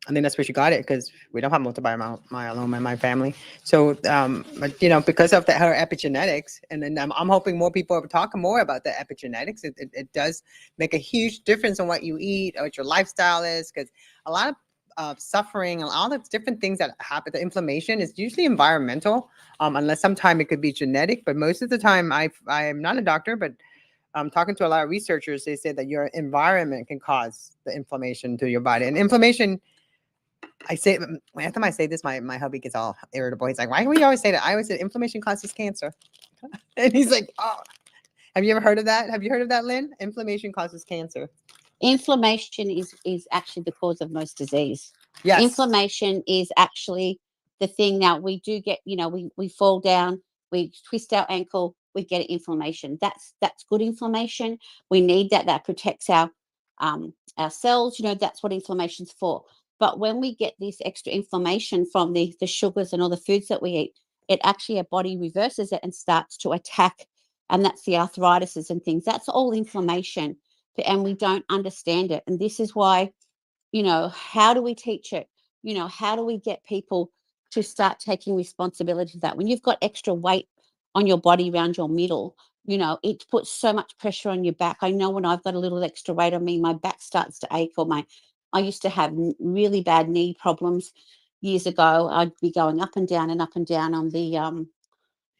I think that's where she got it, because we don't have multiple myeloma in my family. So, but because of her epigenetics, and then I'm hoping more people are talking more about the epigenetics. It does make a huge difference on what you eat or what your lifestyle is, because a lot of suffering and all the different things that happen, the inflammation is usually environmental, unless sometimes it could be genetic. But most of the time, I am not a doctor, but talking to a lot of researchers, they say that your environment can cause the inflammation to your body. And inflammation, I say, every time I say this, my hubby gets all irritable. He's like, why do we always say that? I always say inflammation causes cancer. And he's like, oh, have you ever heard of that? Have you heard of that, Lynn? Inflammation causes cancer. Inflammation is actually the cause of most disease. Yes. Inflammation is actually the thing. Now, we do get, we fall down, we twist our ankle, we get inflammation. That's good inflammation. We need that. That protects our cells. That's what inflammation's for. But when we get this extra inflammation from the sugars and all the foods that we eat, it actually, our body reverses it and starts to attack. And that's the arthritises and things. That's all inflammation, and we don't understand it. And this is why, how do we teach it? How do we get people to start taking responsibility for that? When you've got extra weight on your body around your middle, it puts so much pressure on your back. I know when I've got a little extra weight on me, my back starts to ache, or I used to have really bad knee problems years ago. I'd be going up and down on the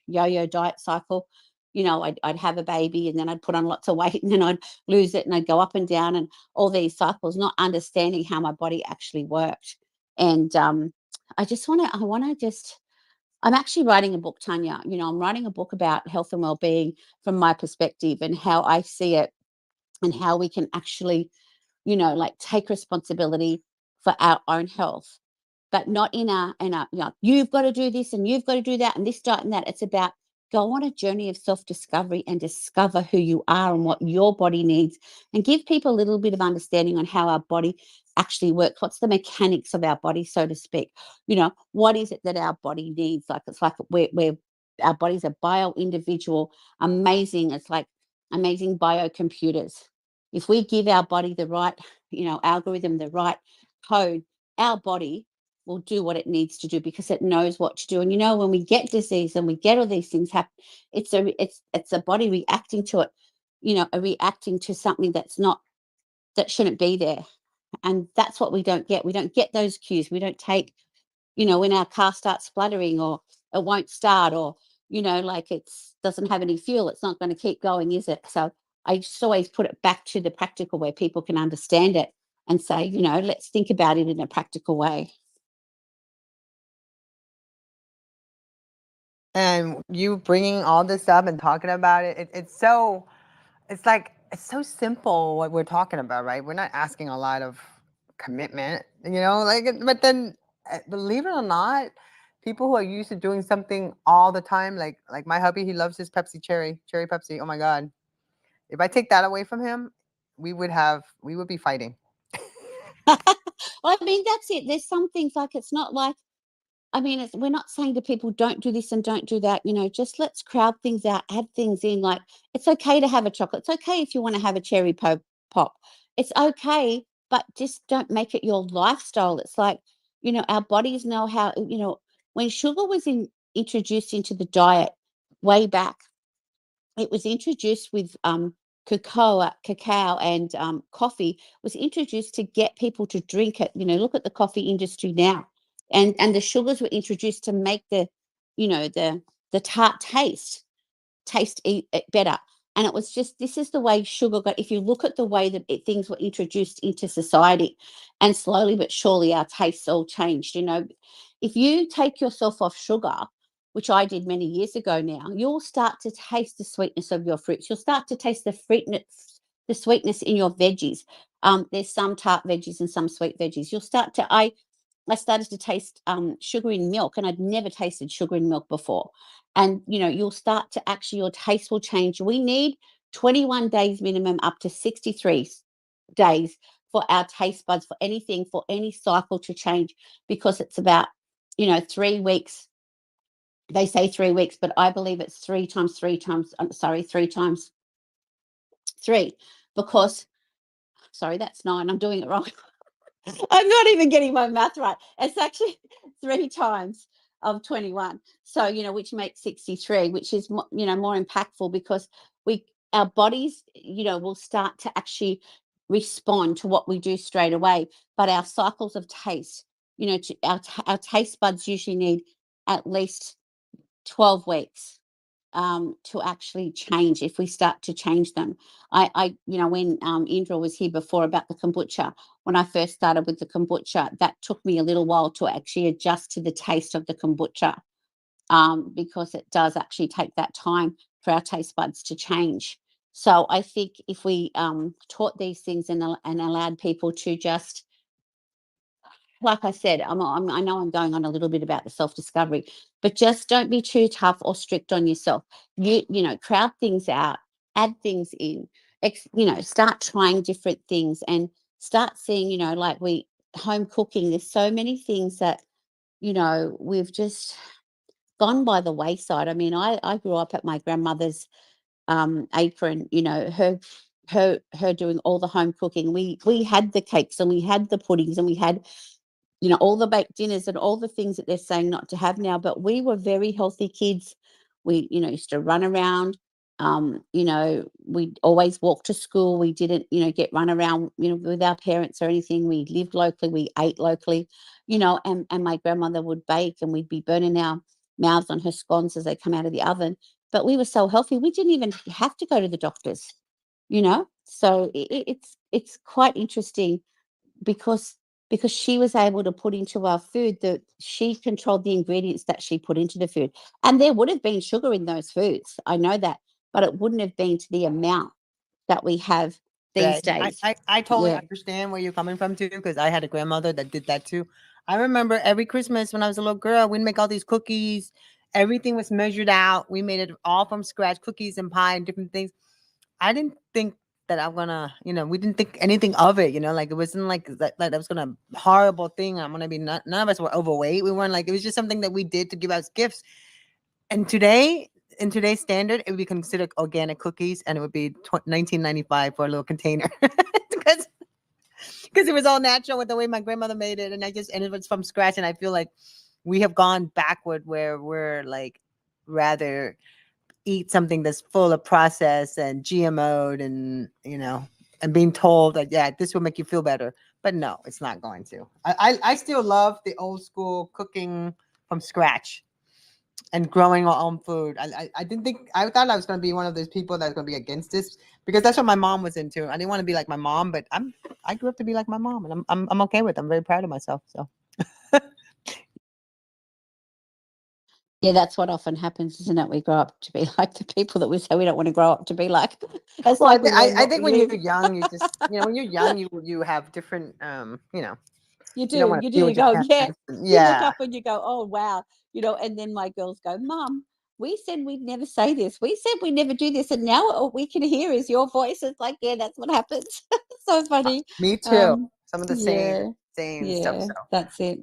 yo-yo diet cycle. I'd have a baby, and then I'd put on lots of weight, and then I'd lose it, and I'd go up and down, and all these cycles, not understanding how my body actually worked. And I'm actually writing a book, Tanya. I'm writing a book about health and well-being from my perspective and how I see it, and how we can actually, like, take responsibility for our own health, but not in a you've got to do this and you've got to do that and this, that, and that. It's about go on a journey of self-discovery and discover who you are and what your body needs, and give people a little bit of understanding on how our body actually works. What's the mechanics of our body, so to speak? What is it that our body needs? Like, it's like we're our bodies are bio-individual, amazing. It's like amazing biocomputers. If we give our body the right, algorithm, the right code, our body will do what it needs to do, because it knows what to do. And when we get disease and we get all these things happen, it's a body reacting to it, reacting to something that shouldn't be there. And that's what we don't get. We don't get those cues. We don't take when our car starts spluttering, or it won't start, or, like it's doesn't have any fuel, it's not going to keep going, is it? So I just always put it back to the practical where people can understand it and say, let's think about it in a practical way. And you bringing all this up and talking about it, it's so simple what we're talking about, right? We're not asking a lot of commitment, but then believe it or not, people who are used to doing something all the time, like my hubby, he loves his Pepsi cherry Pepsi. Oh my God. If I take that away from him, we would be fighting. I mean, that's it. There's some things, like, it's not like, we're not saying to people, don't do this and don't do that, just let's crowd things out, add things in. Like, it's okay to have a chocolate. It's okay if you want to have a cherry pop. It's okay, but just don't make it your lifestyle. It's like, our bodies know how, when sugar was introduced into the diet way back, it was introduced with cacao and coffee was introduced to get people to drink it. Look at the coffee industry now, and the sugars were introduced to make the tart taste better. And it was just, this is the way sugar got. If you look at the way that things were introduced into society, and slowly but surely our tastes all changed. If you take yourself off sugar, which I did many years ago now, you'll start to taste the sweetness of your fruits. You'll start to taste the sweetness in your veggies. There's some tart veggies and some sweet veggies. I started to taste sugar in milk, and I'd never tasted sugar in milk before. And, you'll start to your taste will change. We need 21 days minimum up to 63 days for our taste buds, for any cycle to change, because it's about, 3 weeks. They say 3 weeks, but I believe it's 3 times 3 times, 3 times 3, because, sorry, that's 9. I'm doing it wrong. I'm not even getting my math right. It's actually 3 times of 21. So, which makes 63, which is, more impactful, because our bodies, will start to actually respond to what we do straight away. But our cycles of taste, our taste buds usually need at least 12 weeks to actually change, if we start to change them. When Indra was here before about the kombucha, when I first started with the kombucha, that took me a little while to actually adjust to the taste of the kombucha, because it does actually take that time for our taste buds to change. So I think if we taught these things and allowed people to just, like I said, I know I'm going on a little bit about the self-discovery, but just don't be too tough or strict on yourself. Crowd things out, add things in, start trying different things, and start seeing, like home cooking. There's so many things that, we've just gone by the wayside. I grew up at my grandmother's apron, her doing all the home cooking. We had the cakes, and we had the puddings, and we had, all the baked dinners and all the things that they're saying not to have now. But we were very healthy kids. We, used to run around. We always walked to school. We didn't, get run around, with our parents or anything. We lived locally. We ate locally, and my grandmother would bake, and we'd be burning our mouths on her scones as they come out of the oven. But we were so healthy. We didn't even have to go to the doctors, So it's quite interesting, because she was able to put into our food, that she controlled the ingredients that she put into the food. And there would have been sugar in those foods, I know that, but it wouldn't have been to the amount that we have these days. I totally understand where you're coming from too, because I had a grandmother that did that too. I remember every Christmas when I was a little girl, we'd make all these cookies. Everything was measured out. We made it all from scratch, cookies and pie and different things. I didn't think that I'm gonna, we didn't think anything of it, like it wasn't like that was gonna horrible thing. I'm gonna be none of us were overweight. We weren't, like, it was just something that we did to give us gifts. And in today's standard, it would be considered organic cookies, and it would be $19.95 for a little container, because it was all natural with the way my grandmother made it, and it was from scratch. And I feel like we have gone backward, where we're like rather eat something that's full of process and GMO'd, and and being told that, yeah, this will make you feel better, but no, it's not going to. I still love the old school cooking from scratch and growing our own food. I didn't think, I thought I was going to be one of those people that's going to be against this because that's what my mom was into. I didn't want to be like my mom, but I grew up to be like my mom, and I'm okay with it. I'm very proud of myself. So Yeah, that's what often happens, isn't it? We grow up to be like the people that we say we don't want to grow up to be like. It's well, like we learn I what think we when you're live. young, you just when you're young, you have different You you don't do, want you to do. deal You with your go, yeah. parents. You look Yeah, up and you go, oh wow, And then my girls go, Mum, we said we'd never say this. We said we never do this, and now all we can hear is your voice. It's like, yeah, that's what happens. So funny. me too. Um, Some of the yeah, same stuff. yeah, So. that's it.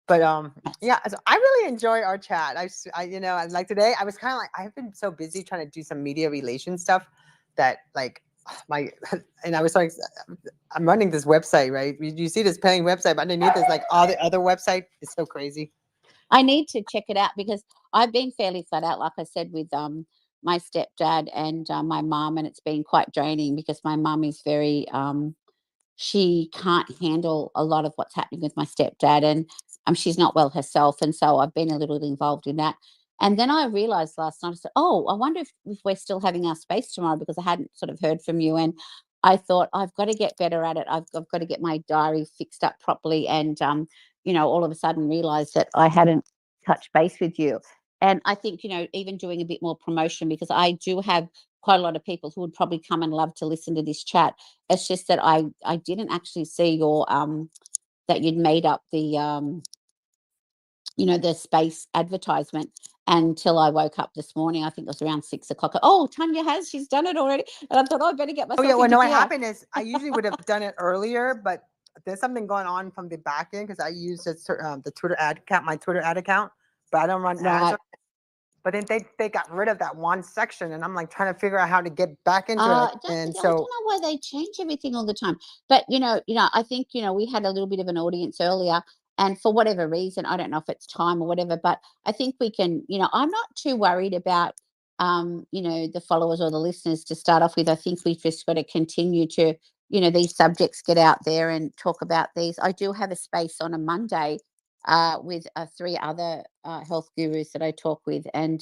But That's, yeah, so I really enjoy our chat. Like today, I was kind of like I've been so busy trying to do some media relation stuff that like my and I was like I'm running this website, right? You see this paying website, but underneath is like all the other website. It's so crazy. I need to check it out because I've been fairly flat out, like I said, with my stepdad and my mum, and it's been quite draining because my mum is very she can't handle a lot of what's happening with my stepdad, and she's not well herself, and so I've been a little bit involved in that. And then I realized last night, I said, oh, I wonder if we're still having our space tomorrow, because I hadn't sort of heard from you. And I thought, I've got to get better at it. I've got to get my diary fixed up properly. And all of a sudden realized that I hadn't touched base with you. And I think, even doing a bit more promotion, because I do have quite a lot of people who would probably come and love to listen to this chat. It's just that I didn't actually see your that you'd made up the space advertisement until I woke up this morning. I think it was around 6 o'clock. Oh, she's done it already. And I thought, oh, I better get Oh yeah, myself well, into no, what gear. happened is I usually would have done it earlier, but there's something going on from the back end because I use the Twitter ad account, my Twitter ad account, but I don't run ads. Right. But then they got rid of that one section, and I'm like trying to figure out how to get back into it. I And don't so, know why they change everything all the time. But I think we had a little bit of an audience earlier, and for whatever reason, I don't know if it's time or whatever, but I think we can. I'm not too worried about the followers or the listeners to start off with. I think we've just got to continue to these subjects, get out there and talk about these. I do have a space on a Monday with three other health gurus that I talk with, and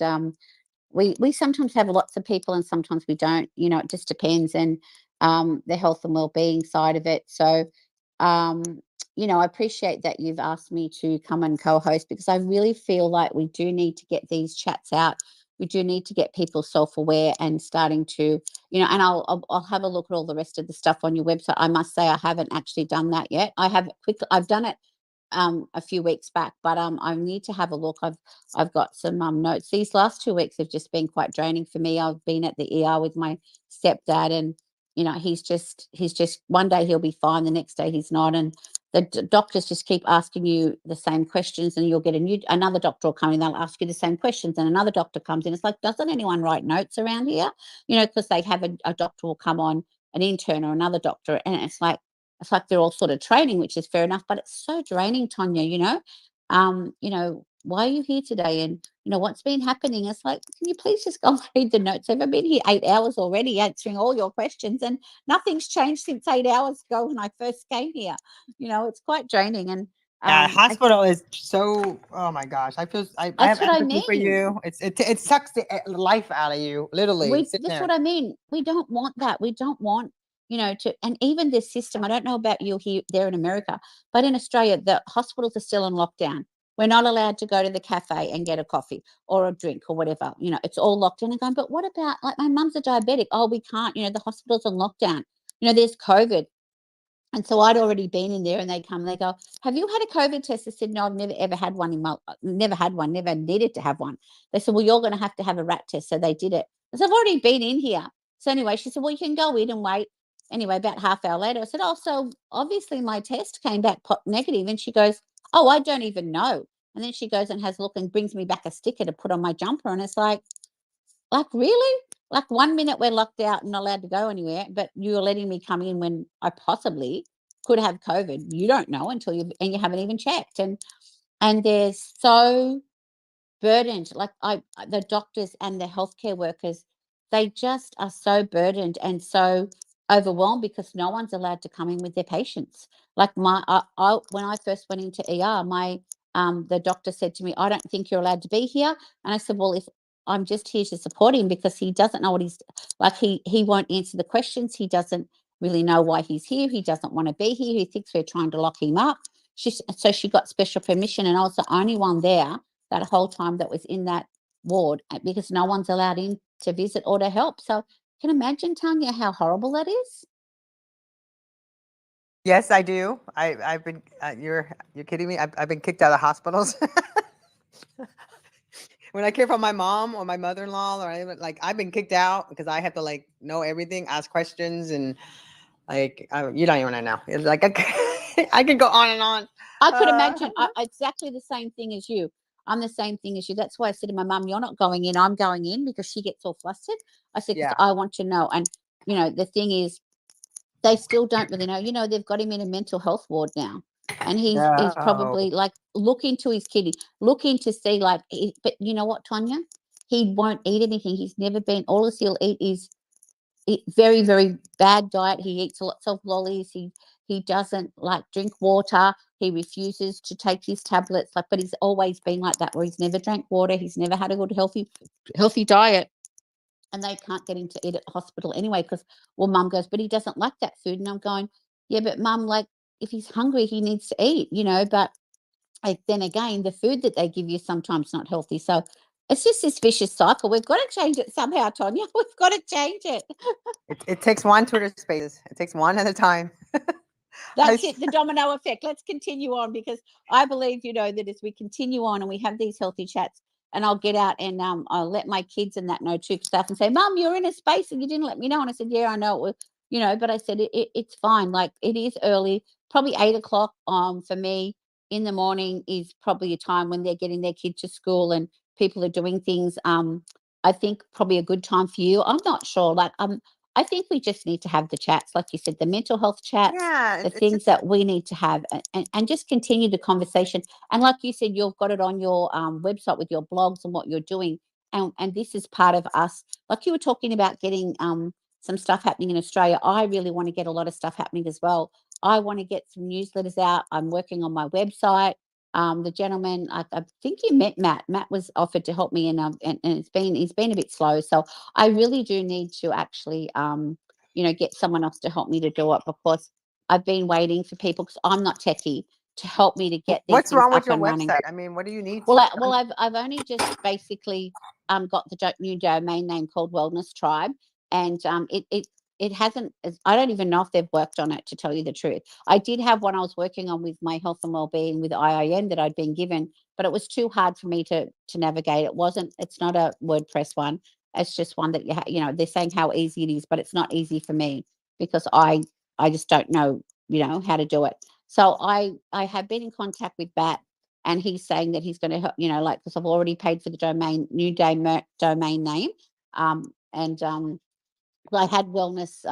we sometimes have lots of people and sometimes we don't. It just depends, and the health and well-being side of it. So I appreciate that you've asked me to come and co-host, because I really feel like we do need to get these chats out. We do need to get people self-aware and starting to and I'll have a look at all the rest of the stuff on your website. I must say I haven't actually done that yet. I've done it a few weeks back, but I need to have a look. I've got some notes. These last 2 weeks have just been quite draining for me. I've been at the ER with my stepdad, and he's just one day he'll be fine, the next day he's not, and the doctors just keep asking you the same questions, and you'll get another doctor will come in, they'll ask you the same questions, and another doctor comes in. It's like, doesn't anyone write notes around here? Because they have a doctor will come on, an intern or another doctor, and it's like they're all sort of training, which is fair enough, but it's so draining, Tonya. Why are you here today? And what's been happening? It's like, can you please just go and read the notes? I've been here 8 hours already answering all your questions, and nothing's changed since 8 hours ago when I first came here. It's quite draining, and yeah, I hospital is so. Oh my gosh, I have that's what I empathy for mean. you. It sucks the life out of you, literally sitting That's there. what I mean. We don't want that. We don't want, and even this system, I don't know about you here there in America, but in Australia, the hospitals are still on lockdown. We're not allowed to go to the cafe and get a coffee or a drink or whatever. It's all locked down. And going, but what about, like, my mum's a diabetic? Oh, we can't, the hospital's on lockdown. There's COVID. And so I'd already been in there, and they come and they go, have you had a COVID test? I said, no, I've never ever had one never had one, never needed to have one. They said, well, you're going to have a rat test. So they did it. I said, I've already been in here. So anyway, she said, well, you can go in and wait. Anyway, about half hour later, I said, oh, so obviously my test came back negative. And she goes, oh, I don't even know. And then she goes and has a look and brings me back a sticker to put on my jumper. And it's like, really? Like, 1 minute we're locked out and not allowed to go anywhere, but you're letting me come in when I possibly could have COVID. You don't know until you haven't even checked. And they're so burdened. Like, the doctors and the healthcare workers, they just are so burdened and so overwhelmed because no one's allowed to come in with their patients. Like when I first went into ER, the doctor said to me, "I don't think you're allowed to be here." And I said, "Well, if I'm just here to support him because he doesn't know what he's like, he won't answer the questions. He doesn't really know why he's here. He doesn't want to be here. He thinks we're trying to lock him up." So she got special permission, and I was the only one there that whole time that was in that ward because no one's allowed in to visit or to help. So can you imagine, Tanya, how horrible that is? Yes, I do. I've been. You're kidding me. I've been kicked out of hospitals. When I care for my mom or my mother-in-law or anyone, like I've been kicked out because I have to like know everything, ask questions, and like you don't even want to know. It's like I can go on and on. I could Uh, imagine exactly the same thing as you. I'm the same thing as you. That's why I said to my mum, "You're not going in. I'm going in," because she gets all flustered. I said, "Because yeah. I want to know." And the thing is, they still don't really know. They've got him in a mental health ward now, and he's No. probably like look into his kidney, look into see like. But you know what, Tonya? He won't eat anything. He's never been. All he'll eat is very, very bad diet. He eats lots of lollies. He doesn't like drink water. He refuses to take his tablets. Like, but he's always been like that, where he's never drank water. He's never had a good healthy diet, and they can't get him to eat at the hospital anyway. Because mum goes, but he doesn't like that food, and I'm going, yeah, but mum, like if he's hungry, he needs to eat, But then again, the food that they give you sometimes not healthy. So it's just this vicious cycle. We've got to change it somehow, Tonya. We've got to change it. It takes one Twitter Spaces. It takes one at a time. That's it, the domino effect. Let's continue on because I believe, that as we continue on and we have these healthy chats, and I'll get out and I'll let my kids and that know too, because they often say, "Mum, you're in a space and you didn't let me know." And I said, "Yeah, I know it was, but I said it's fine. Like it is early, probably 8 o'clock. For me in the morning is probably a time when they're getting their kid to school and people are doing things. I think probably a good time for you. I'm not sure. Like I think we just need to have the chats, like you said, the mental health chats, Yeah, the it's things just that we need to have, and just continue the conversation. And like you said, you've got it on your website with your blogs and what you're doing. And this is part of us. Like you were talking about getting some stuff happening in Australia. I really want to get a lot of stuff happening as well. I want to get some newsletters out. I'm working on my website. The gentleman, I think you met Matt. Matt was offered to help me, and he's been a bit slow. So I really do need to actually, get someone else to help me to do it because I've been waiting for people because I'm not techie to help me to get these what's things wrong with up your and running. website? I mean, what do you need? I've only just basically got the new domain name called Wellness Tribe, and it hasn't. I don't even know if they've worked on it, to tell you the truth. I did have one I was working on with my health and wellbeing with IIN that I'd been given, but it was too hard for me to navigate. It's not a WordPress one. It's just one that they're saying how easy it is, but it's not easy for me because I just don't know how to do it. So I have been in contact with Bat, and he's saying that he's going to help, like, because I've already paid for the new domain name, and I had wellness,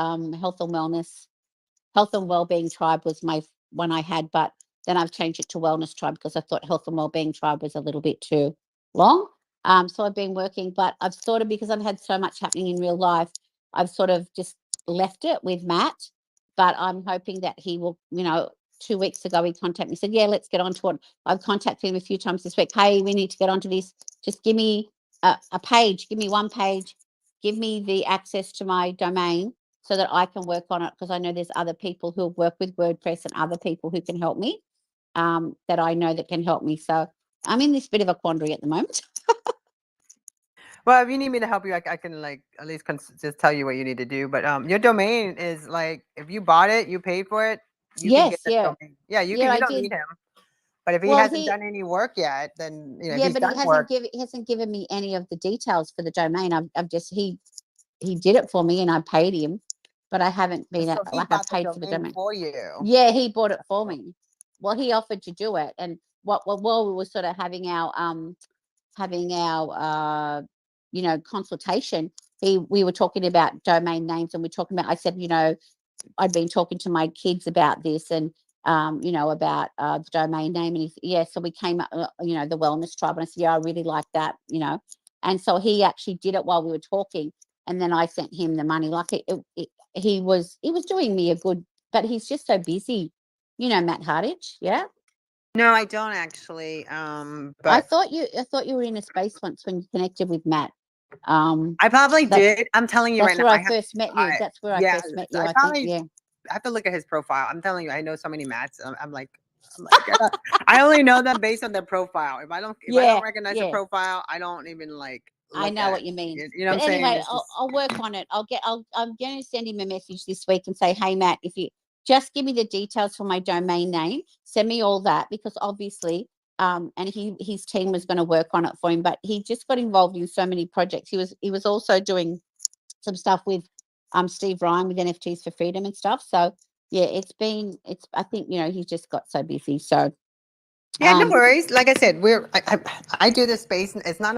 health and wellbeing tribe was my one I had, but then I've changed it to wellness tribe because I thought health and wellbeing tribe was a little bit too long. So I've been working, but I've sort of, because I've had so much happening in real life, I've sort of just left it with Matt. But I'm hoping that he will, 2 weeks ago he contacted me, said, "Yeah, let's get onto it." I've contacted him a few times this week. "Hey, we need to get onto this. Just give me a page, give me one page, give me the access to my domain so that I can work on it, because I know there's other people who work with WordPress and other people who can help me, that I know that can help me." So I'm in this bit of a quandary at the moment. Well, if you need me to help you, I can like at least just tell you what you need to do. But your domain is like, if you bought it, you paid for it, you can get Yes, that yeah. domain. Yeah, you Yeah, can. You I don't did. need him. But if he Well, hasn't done any work yet, then if yeah, he's but done work, he hasn't given me any of the details for the domain. I've just he did it for me and I paid him, but I haven't been so he like I've bought the paid for the domain domain. for you. Yeah, he bought it for me. Well, he offered to do it, and while we were sort of having our consultation, we were talking about domain names, and we're talking about. I said, I'd been talking to my kids about this, and about the domain name, and yeah, so we came up, the wellness tribe, and I said, "Yeah, I really like that," and so he actually did it while we were talking. and then I sent him the money. Like he was doing me a good, but he's just so busy. You know Matt Hardage, yeah. No, I don't actually. I But thought you were in a space once when you connected with Matt. I probably That's did. I'm telling you right that's now. where I first met you. I That's where I yeah. first met So you. I I think, probably yeah. I have to look at his profile. I'm telling you, I know so many Matts. I only know them based on their profile. If I don't Yeah, recognize the yeah. profile, I don't even like I look know at. what you mean. You know what But I'm saying? anyway, It's I'll, just I'll work on it. I'm going to send him a message this week and say, hey, Matt, if you just give me the details for my domain name, send me all that, because obviously, and his team was going to work on it for him, but he just got involved in so many projects. He was also doing some stuff with Steve Ryan with NFTs for Freedom and stuff. So yeah, I think, he just got so busy. So yeah, no worries. Like I said, I do this space. And it's not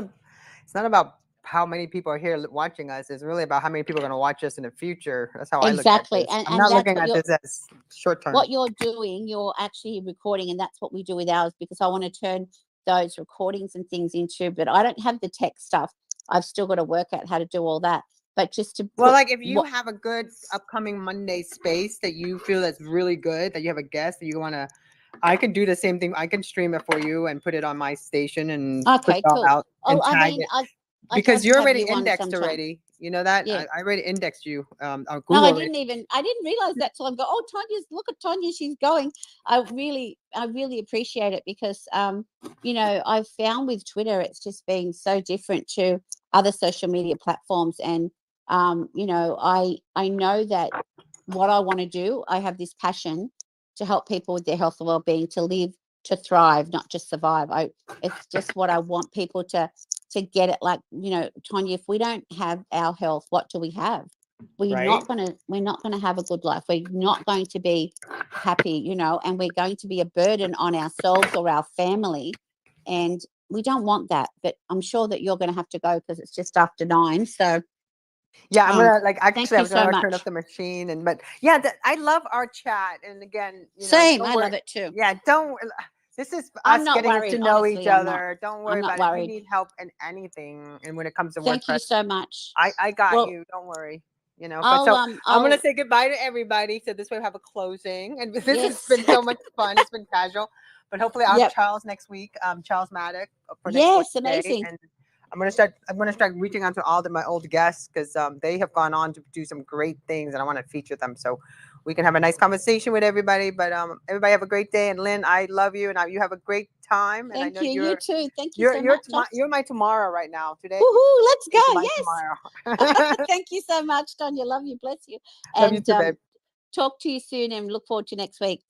about how many people are here watching us. It's really about how many people are going to watch us in the future. That's how I look at exactly. this. I'm And not that's looking what at this as short term. what you're doing, you're actually recording, and that's what we do with ours, because I want to turn those recordings and things into, but I don't have the tech stuff. I've still got to work out how to do all that. But just to Well, put like if you what have a good upcoming Monday space that you feel that's really good, that you have a guest that you want to, I can do the same thing. I can stream it for you and put it on my station and put okay, it all cool. out Oh, and I tag mean, it I'd love because to you're have already you on indexed sometime. already. You know that Yeah. I already indexed you. No, Google I it. didn't realize that till I go, oh, look at Tonya, she's going. I really appreciate it, because I've found with Twitter, it's just been so different to other social media platforms. And I know that what I want to do, I have this passion to help people with their health and well-being, to live, to thrive, not just survive. It's just what I want people to get it. Like, Tonya, if we don't have our health, what do we have? We're Right. not gonna have a good life. We're not going to be happy, and we're going to be a burden on ourselves or our family. And we don't want that. But I'm sure that you're gonna have to go, because it's just after 9. So Yeah, I'm gonna like thank actually I you was so gonna turn off much. the machine but yeah, I love our chat. And again, Same, don't I worry. love it too. Yeah, don't. This is I'm us not getting to worried. know each Honestly, I'm not. other. Don't I'm worry not about it. If you worried. need help in anything, and when it comes to Thank you WordPress, so much. I got Well, you. Don't worry. But so I'm gonna I'll say goodbye to everybody. So this way we have a closing. And this has yes. been so much fun. It's been casual. But hopefully I'll have Yep. Charles next week. Charles Maddock for next Yes, Wednesday. amazing. And I'm gonna start reaching out to all of my old guests because they have gone on to do some great things and I want to feature them. So we can have a nice conversation with everybody. But everybody have a great day. And Lynn, I love you, and you have a great time. And I Thank know you. You you're too. Thank you so much. you're my tomorrow right now. Today Woohoo, let's is go. my Yes. tomorrow. Thank you so much, Tonya. Love you. Bless you. Love you And too, babe. talk to you soon, and look forward to next week.